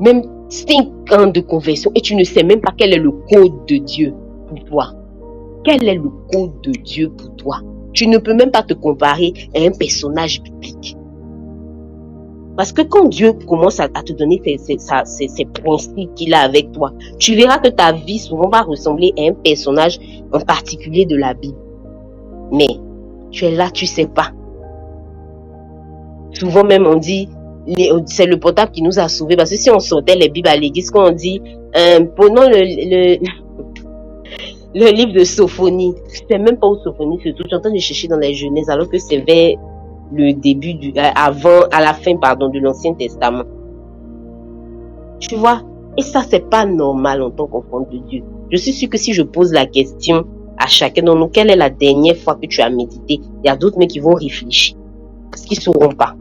même 5 ans de conversion, et tu ne sais même pas quel est le code de Dieu pour toi. Quel est le code de Dieu pour toi? Tu ne peux même pas te comparer à un personnage biblique. Parce que quand Dieu commence à te donner ces principes qu'il a avec toi, tu verras que ta vie souvent va ressembler à un personnage en particulier de la Bible. Mais tu es là, tu sais pas. Souvent même on dit, c'est le portable qui nous a sauvés. Parce que si on sortait les Bibles à l'église, quand on dit, prenons le livre de Sophonie. Je sais même pas où Sophonie se trouve. Je suis en train de chercher dans les Genèses alors que c'est vers le début à la fin, de l'Ancien Testament. Tu vois? Et ça, c'est pas normal en tant qu'enfant de Dieu. Je suis sûre que si je pose la question à chacun d'entre nous, quelle est la dernière fois que tu as médité? Il y a d'autres mais qui vont réfléchir. Parce qu'ils sauront pas.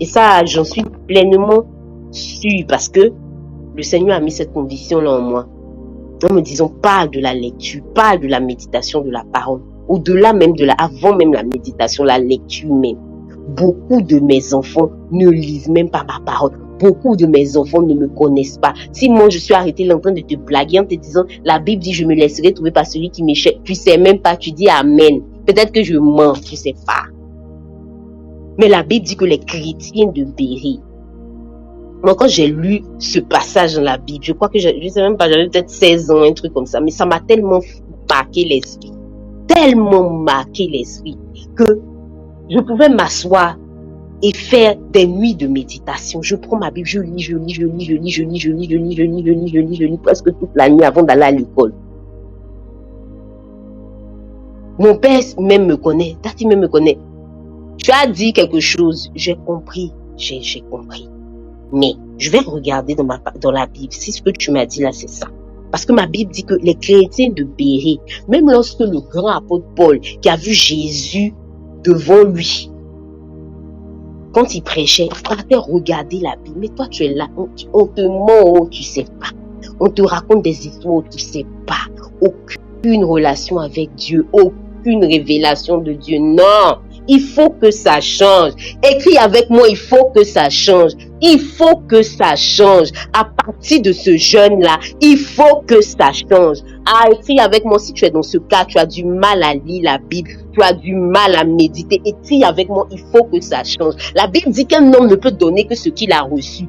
Et ça, j'en suis pleinement sûre parce que le Seigneur a mis cette conviction-là en moi. En me disant, parle de la lecture, parle de la méditation de la parole. Au-delà même avant même la méditation, la lecture même. Beaucoup de mes enfants ne lisent même pas ma parole. Beaucoup de mes enfants ne me connaissent pas. Si moi je suis arrêté là en train de te blaguer en te disant, la Bible dit, je me laisserai trouver par celui qui m'échappe. Tu sais même pas, tu dis amen. Peut-être que je mens, tu sais pas. Mais la Bible dit que les chrétiens de Béry, moi, quand j'ai lu ce passage dans la Bible, je crois que je sais même pas, j'avais peut-être 16 ans, un truc comme ça, mais ça m'a tellement marqué l'esprit, que je pouvais m'asseoir et faire des nuits de méditation. Je prends ma Bible, je lis presque toute la nuit avant d'aller à l'école. Mon père même me connaît, Tati même me connaît. Tu as dit quelque chose, j'ai compris. Mais je vais regarder dans la Bible si ce que tu m'as dit là c'est ça. Parce que ma Bible dit que les chrétiens de Béry, même lorsque le grand apôtre Paul qui a vu Jésus devant lui, quand il prêchait, il partait regarder la Bible. Mais toi tu es là, on te ment, tu sais pas. On te raconte des histoires, tu sais pas. Aucune relation avec Dieu, aucune révélation de Dieu. Non! Il faut que ça change. Écris avec moi, il faut que ça change. Il faut que ça change. À partir de ce jeune-là, il faut que ça change. Ah, écris avec moi si tu es dans ce cas, tu as du mal à lire la Bible, tu as du mal à méditer. Écris avec moi, il faut que ça change. La Bible dit qu'un homme ne peut donner que ce qu'il a reçu.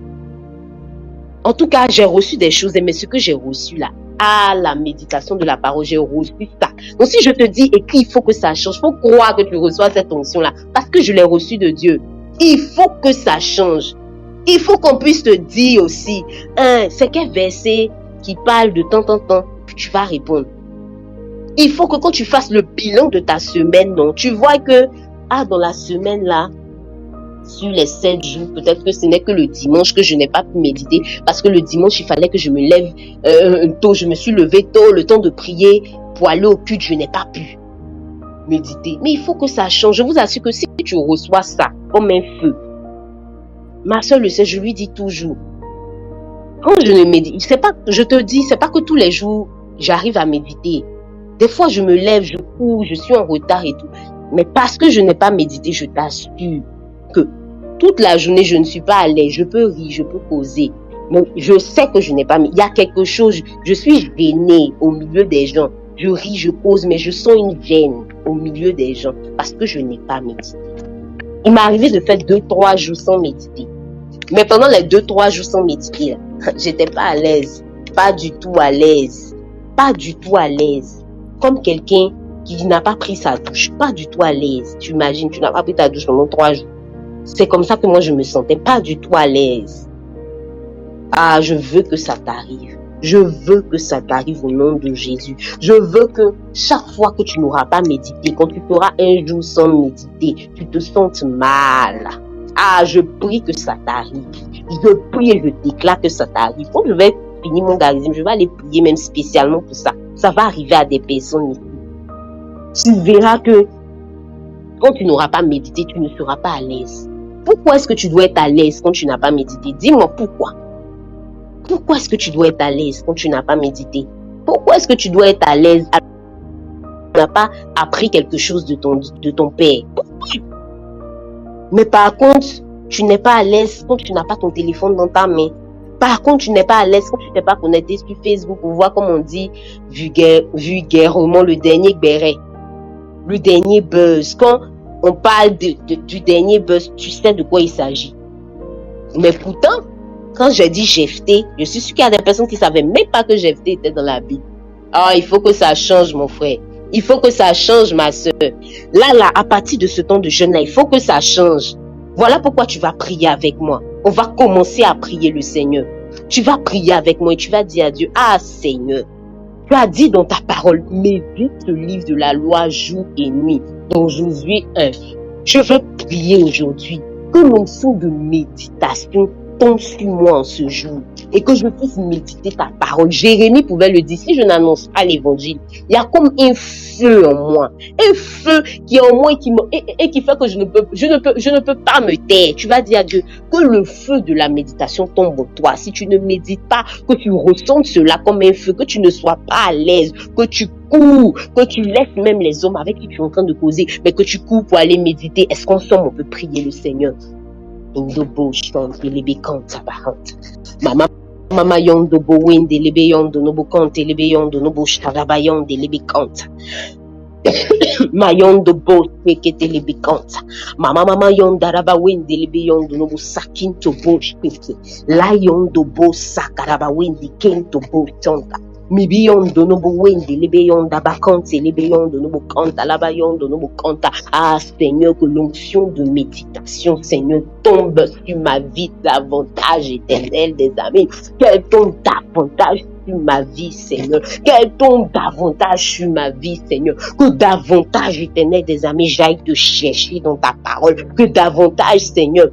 En tout cas, j'ai reçu des choses, mais ce que j'ai reçu là, la méditation de la parole, j'ai reçu ça. Donc si je te dis écris, il faut que ça change, il faut croire que tu reçois cette onction-là, parce que je l'ai reçue de Dieu. Il faut que ça change. Il faut qu'on puisse te dire aussi, c'est quel verset qui parle de temps en temps, puis tu vas répondre. Il faut que quand tu fasses le bilan de ta semaine, non, tu vois que, dans la semaine là, sur les 7 jours, peut-être que ce n'est que le dimanche que je n'ai pas pu méditer, parce que le dimanche, il fallait que je me lève tôt, je me suis levé tôt, le temps de prier, pour aller au culte, je n'ai pas pu méditer. Mais il faut que ça change. Je vous assure que si tu reçois ça comme un feu, ma soeur le sait, je lui dis toujours, quand je ne médite, je te dis, c'est pas que tous les jours, j'arrive à méditer. Des fois, je me lève, je cours, je suis en retard et tout. Mais parce que je n'ai pas médité, je t'assure que toute la journée, je ne suis pas à l'aise. Je peux rire, je peux causer. Mais je sais que je n'ai pas... Il y a quelque chose, je suis gênée au milieu des gens. Je ris, je cause, mais je sens une gêne au milieu des gens parce que je n'ai pas médité. Il m'est arrivé de faire 2-3 jours sans méditer. Mais pendant les 2-3 jours sans méditer, j'étais pas à l'aise. Pas du tout à l'aise. Pas du tout à l'aise. Comme quelqu'un qui n'a pas pris sa douche. Pas du tout à l'aise. Tu imagines, tu n'as pas pris ta douche pendant 3 jours. C'est comme ça que moi je me sentais. Pas du tout à l'aise. Ah, je veux que ça t'arrive. Je veux que ça t'arrive au nom de Jésus. Je veux que chaque fois que tu n'auras pas médité, quand tu feras un jour sans méditer, tu te sentes mal. Ah, je prie que ça t'arrive. Je prie et je déclare que ça t'arrive. Quand je vais finir mon charisme, je vais aller prier même spécialement pour ça. Ça va arriver à des personnes ici. Tu verras que quand tu n'auras pas médité, tu ne seras pas à l'aise. Pourquoi est-ce que tu dois être à l'aise quand tu n'as pas médité? Dis-moi pourquoi. Pourquoi est-ce que tu dois être à l'aise quand tu n'as pas médité? Pourquoi est-ce que tu dois être à l'aise quand tu n'as pas appris quelque chose de ton père? Pourquoi? Mais par contre, tu n'es pas à l'aise quand tu n'as pas ton téléphone dans ta main. Par contre, tu n'es pas à l'aise quand tu n'es pas connecté sur Facebook pour voir, comme on dit vulgairement, le dernier béret, le dernier buzz. Quand on parle du dernier buzz, tu sais de quoi il s'agit. Mais pourtant, quand j'ai dit Jephthé, je suis sûr qu'il y a des personnes qui ne savaient même pas que Jephthé était dans la Bible. Ah, il faut que ça change, mon frère. Il faut que ça change, ma soeur. Là, à partir de ce temps de jeûne-là, il faut que ça change. Voilà pourquoi tu vas prier avec moi. On va commencer à prier le Seigneur. Tu vas prier avec moi et tu vas dire à Dieu, ah Seigneur, tu as dit dans ta parole, médite ce livre de la loi jour et nuit, dans Josué 1. Je veux prier aujourd'hui que l'onction de méditation tombe sur moi en ce jour et que je puisse méditer ta parole. Jérémie pouvait le dire, si je n'annonce pas l'évangile, il y a comme un feu en moi, un feu qui est en moi et qui fait que je ne peux pas me taire. Tu vas dire à Dieu que le feu de la méditation tombe en toi. Si tu ne médites pas, que tu ressentes cela comme un feu, que tu ne sois pas à l'aise, que tu cours, que tu laisses même les hommes avec qui tu es en train de causer, mais que tu cours pour aller méditer. Est-ce qu'ensemble on peut prier le Seigneur? Indobo chante lebe kanta bahant mama yondo bo wende lebe yondo no bo kante lebe yondo no bo shtaraba yondo lebe kanta mayondo bo sekete lebe kanta mama yonda raba wende lebe yondo no bo sakinto bo shpete la yondo bo sakaraba wende kento bo tonka Mibion de nobo wende, lebeyon d'abacante, lebeyon de nobo canta, labayon de nobo canta. Ah Seigneur, que l'onction de méditation, Seigneur, tombe sur ma vie davantage, éternel des amis. Qu'elle tombe davantage sur ma vie, Seigneur. Qu'elle tombe davantage sur ma vie, Seigneur. Que davantage, éternel des amis, j'aille te chercher dans ta parole. Que davantage, Seigneur,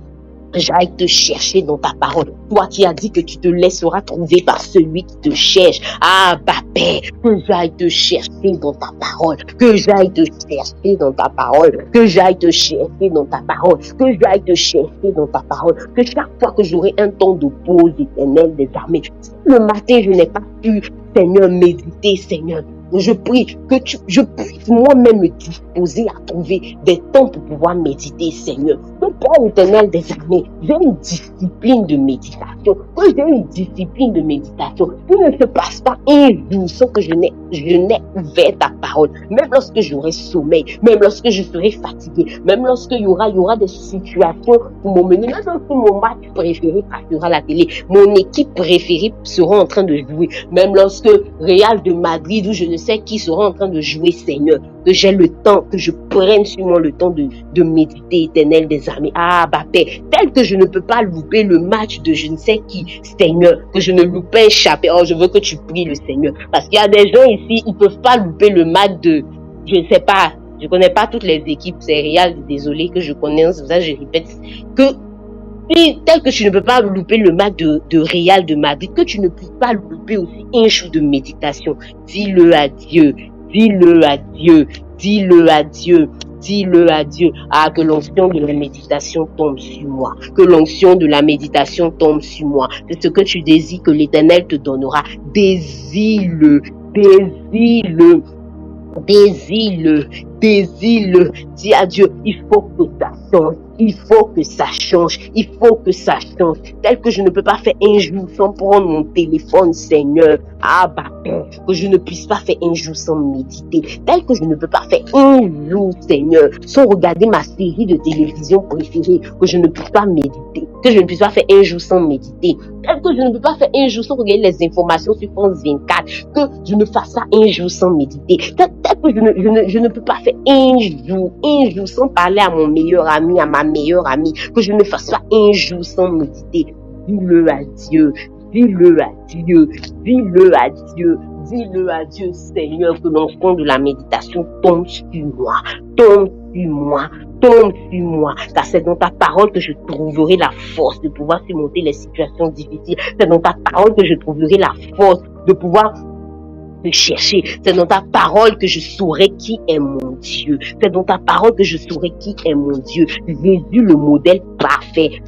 j'aille te chercher dans ta parole. Toi qui as dit que tu te laisseras trouver par celui qui te cherche. Ah, Père, que j'aille te chercher dans ta parole. Que j'aille te chercher dans ta parole. Que j'aille te chercher dans ta parole. Que j'aille te chercher dans ta parole. Que chaque fois que j'aurai un temps de pause, éternel des armées, si le matin je n'ai pas pu, Seigneur, méditer, Seigneur, je prie que je puisse moi-même me disposer à trouver des temps pour pouvoir méditer, Seigneur. Que Père éternel des armées, j'ai une discipline de méditation. Que j'ai une discipline de méditation. Qu'il ne se passe pas un jour sans que je n'ai ouvert ta parole. Même lorsque j'aurai sommeil, même lorsque je serai fatigué, même lorsque il y aura des situations pour m'emmener, même lorsque mon match préféré passera à la télé, mon équipe préférée sera en train de jouer, même lorsque Real de Madrid ou je ne sais qui sera en train de jouer, Seigneur, que j'ai le temps, que je prenne sur moi le temps de méditer, éternel des armées. Ah, Père, tel que je ne peux pas louper le match de je ne sais qui, Seigneur, que je ne loupe pas échapper. Oh, je veux que tu pries le Seigneur. Parce qu'il y a des gens ici, ils peuvent pas louper le match de, je ne sais pas, je connais pas toutes les équipes, c'est Real, désolé que je connais, c'est pour ça que je répète, que tel que tu ne peux pas louper le match de Real de Madrid, que tu ne puisses pas louper aussi un jour de méditation. Dis-le à Dieu, dis-le à Dieu, dis-le à Dieu, dis-le à Dieu. Ah, que l'onction de la méditation tombe sur moi, que l'onction de la méditation tombe sur moi. C'est ce que tu désires que l'Éternel te donnera. Désire-le, désire-le. Désire-le, désire-le. Dis à Dieu, il faut que ça change. Il faut que ça change. Il faut que ça change. Tel que je ne peux pas faire un jour sans prendre mon téléphone, Seigneur. Ah, bah, que je ne puisse pas faire un jour sans méditer. Tel que je ne peux pas faire un jour, Seigneur, sans regarder ma série de télévision préférée. Que je ne puisse pas méditer. Que je ne puisse pas faire un jour sans méditer. Tel que je ne peux pas faire un jour sans regarder les informations sur France 24. Que je ne fasse ça un jour sans méditer. Tel que je ne peux pas faire un jour sans parler à mon meilleur ami, à ma meilleure amie. Que je ne fasse pas un jour sans méditer. Dis-le à Dieu. Dis-le à Dieu. Dis-le à Dieu. Dis-le à Dieu, Seigneur, que l'enfant de la méditation tombe sur moi. Tombe sur moi. Tombe sur moi, car c'est dans ta parole que je trouverai la force de pouvoir surmonter les situations difficiles. C'est dans ta parole que je trouverai la force de pouvoir te chercher. C'est dans ta parole que je saurai qui est mon Dieu. C'est dans ta parole que je saurai qui est mon Dieu. Jésus, le modèle parfait.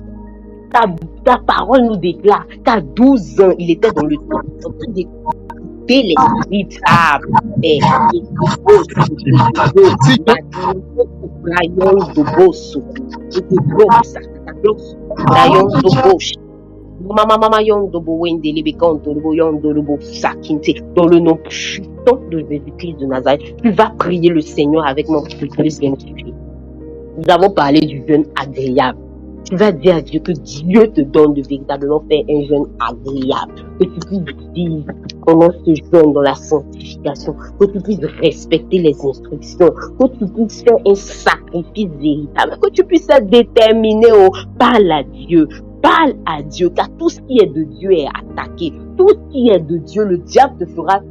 Ta parole nous déclare qu'à 12 ans, il était dans le temple les rites. Ah, mais dans le nom puissant de Jésus-Christ de Nazareth, tu vas prier le Seigneur avec mon plus bien-aimé. Nous avons parlé du jeûne agréable. Tu vas dire à Dieu que Dieu te donne de véritablement faire un jeûne agréable. Que tu puisses vivre pendant ce jeûne dans la sanctification. Que tu puisses respecter les instructions. Que tu puisses faire un sacrifice véritable. Que tu puisses être déterminé. Parle à Dieu. Parle à Dieu. Car tout ce qui est de Dieu est attaqué. Tout ce qui est de Dieu, le diable te fera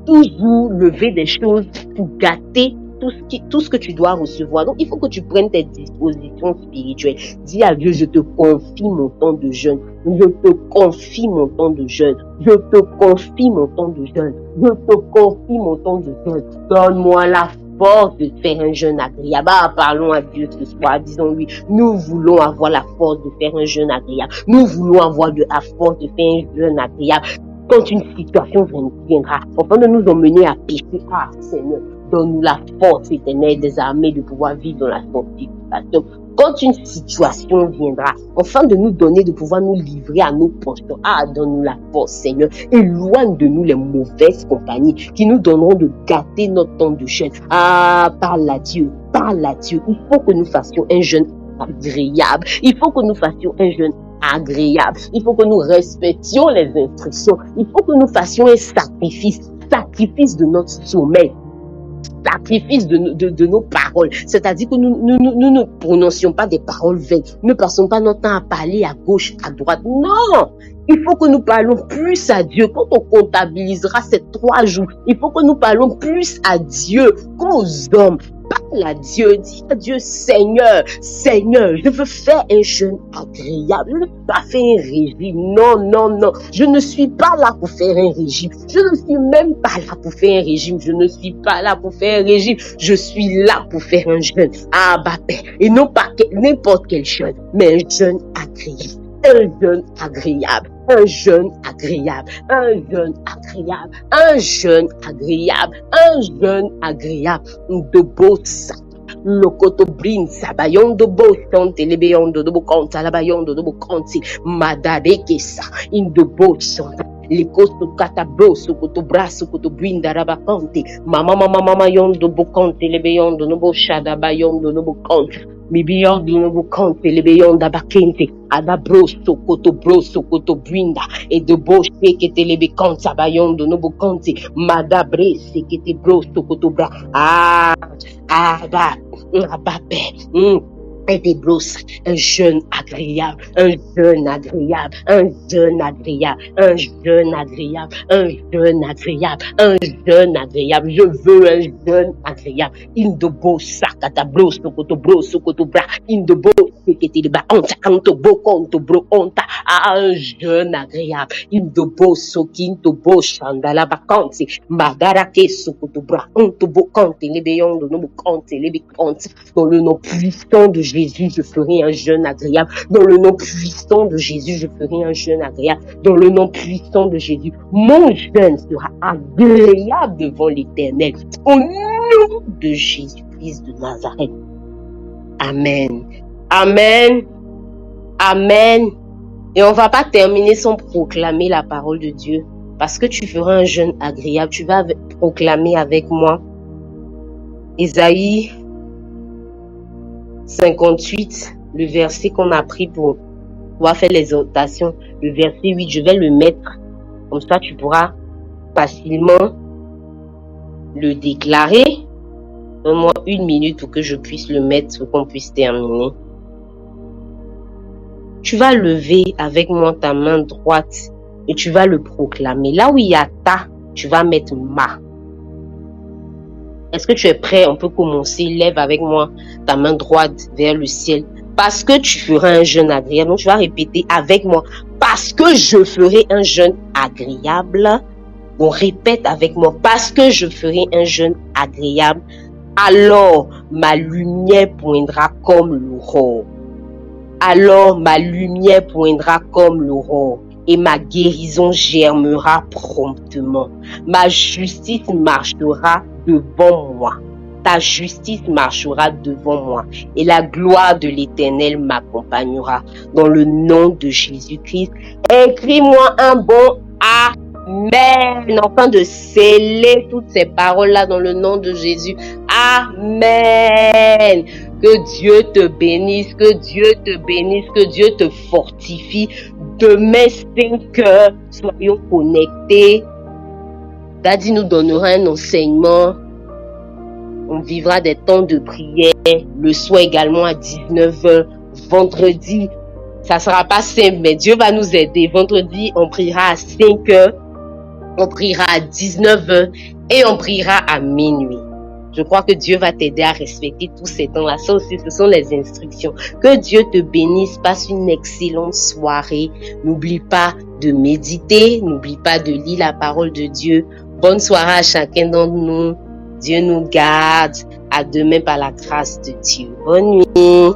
toujours lever des choses pour gâter tout ce que tu dois recevoir. Donc, il faut que tu prennes tes dispositions spirituelles. Dis à Dieu, je te confie mon temps de jeûne. Je te confie mon temps de jeûne. Je te confie mon temps de jeûne. Je te confie mon temps de jeûne. Donne-moi la force de faire un jeûne agréable. Parlons à Dieu ce soir. Disons-lui, nous voulons avoir la force de faire un jeûne agréable. Nous voulons avoir la force de faire un jeûne agréable. Quand une situation viendra, afin de nous emmener à pécher, Seigneur, donne-nous la force éternelle des armées de pouvoir vivre dans la sanctification. Quand une situation viendra, afin de nous donner de pouvoir nous livrer à nos penchants, donne-nous la force, Seigneur. Éloigne de nous les mauvaises compagnies qui nous donneront de gâter notre temps de jeûne. Parle à Dieu, parle à Dieu. Il faut que nous fassions un jeûne agréable. Il faut que nous fassions un jeûne agréable. Il faut que nous respections les instructions. Il faut que nous fassions un sacrifice de notre sommeil, sacrifice de nos paroles. C'est-à-dire que nous ne prononcions pas des paroles vaines. Nous ne passons pas notre temps à parler à gauche, à droite. Non! Il faut que nous parlons plus à Dieu. Quand on comptabilisera ces 3 jours, il faut que nous parlons plus à Dieu qu'aux hommes. Parle à Dieu, dis à Dieu, Seigneur, je veux faire un jeûne agréable. Je ne veux pas faire un régime. Non. Je ne suis pas là pour faire un régime. Je ne suis même pas là pour faire un régime. Je ne suis pas là pour faire un régime. Je suis là pour faire un jeûne. Et non pas n'importe quel jeûne, mais un jeûne agréable. Un jeûne agréable. Un jeûne agréable, un jeûne agréable, un jeûne agréable, un jeûne agréable. De beau sac. Le cotobrin, sabayon de beau chante, les béons de beau compte, la bayon de beau compte, madadekesa, in de beau chante. Les costo catabro, sokoto bras, sokoto brinda rabakante, mama yon de beau compte, les béons de beau chada bayon de beau compte. Mi beyond de nouveau compte, les beyond d'abakente, adabro, sokoto brinda, et de beau shake et les bécante, sabayon de nouveau compte, madabre, c'est que te bro, sokoto bra, et des brosses, un jeûne agréable, un jeûne agréable, un jeûne agréable, un jeûne agréable, un jeûne agréable, un jeûne agréable. Je veux un jeûne agréable. In the bo sakata bro sokoto bra, in the bo un jeûne agréable. Indobo sokindobo shandala bakanti magarake sokotobra ontobo kanti lebeyon de nobo kanti lebekanti. Dans le nom puissant de Jésus, je ferai un jeûne agréable. Dans le nom puissant de Jésus, je ferai un jeûne agréable. Dans le nom puissant de Jésus, mon jeûne sera agréable devant l'Éternel. Au nom de Jésus-Christ de Nazareth. Amen. Amen. Amen. Et on va pas terminer sans proclamer la parole de Dieu. Parce que tu feras un jeûne agréable. Tu vas proclamer avec moi Ésaïe 58, le verset qu'on a pris pour pouvoir faire l'exhortation. Le verset 8, je vais le mettre. Comme ça, tu pourras facilement le déclarer. Donne-moi 1 minute pour que je puisse le mettre, pour qu'on puisse terminer. Tu vas lever avec moi ta main droite et tu vas le proclamer. Là où il y a ta, tu vas mettre ma. Est-ce que tu es prêt? On peut commencer. Lève avec moi ta main droite vers le ciel. Parce que tu feras un jeûne agréable. Donc tu vas répéter avec moi. Parce que je ferai un jeûne agréable. Bon, répète avec moi. Parce que je ferai un jeûne agréable. Alors ma lumière poindra comme l'aurore. Alors ma lumière poindra comme l'aurore et ma guérison germera promptement. Ma justice marchera devant moi. Ta justice marchera devant moi et la gloire de l'Éternel m'accompagnera. Dans le nom de Jésus-Christ, écris-moi un bon Amen. Enfin de sceller toutes ces paroles-là dans le nom de Jésus. Amen. Que Dieu te bénisse, que Dieu te bénisse, que Dieu te fortifie. Demain 5 heures, soyons connectés. Daddy nous donnera un enseignement. On vivra des temps de prière. Le soir également à 19 heures. Vendredi, ça sera pas simple, mais Dieu va nous aider. Vendredi, on priera à 5 heures. On priera à 19 heures et on priera à minuit. Je crois que Dieu va t'aider à respecter tous ces temps-là. Ça aussi, ce sont les instructions. Que Dieu te bénisse. Passe une excellente soirée. N'oublie pas de méditer. N'oublie pas de lire la parole de Dieu. Bonne soirée à chacun d'entre nous. Dieu nous garde. À demain par la grâce de Dieu. Bonne nuit.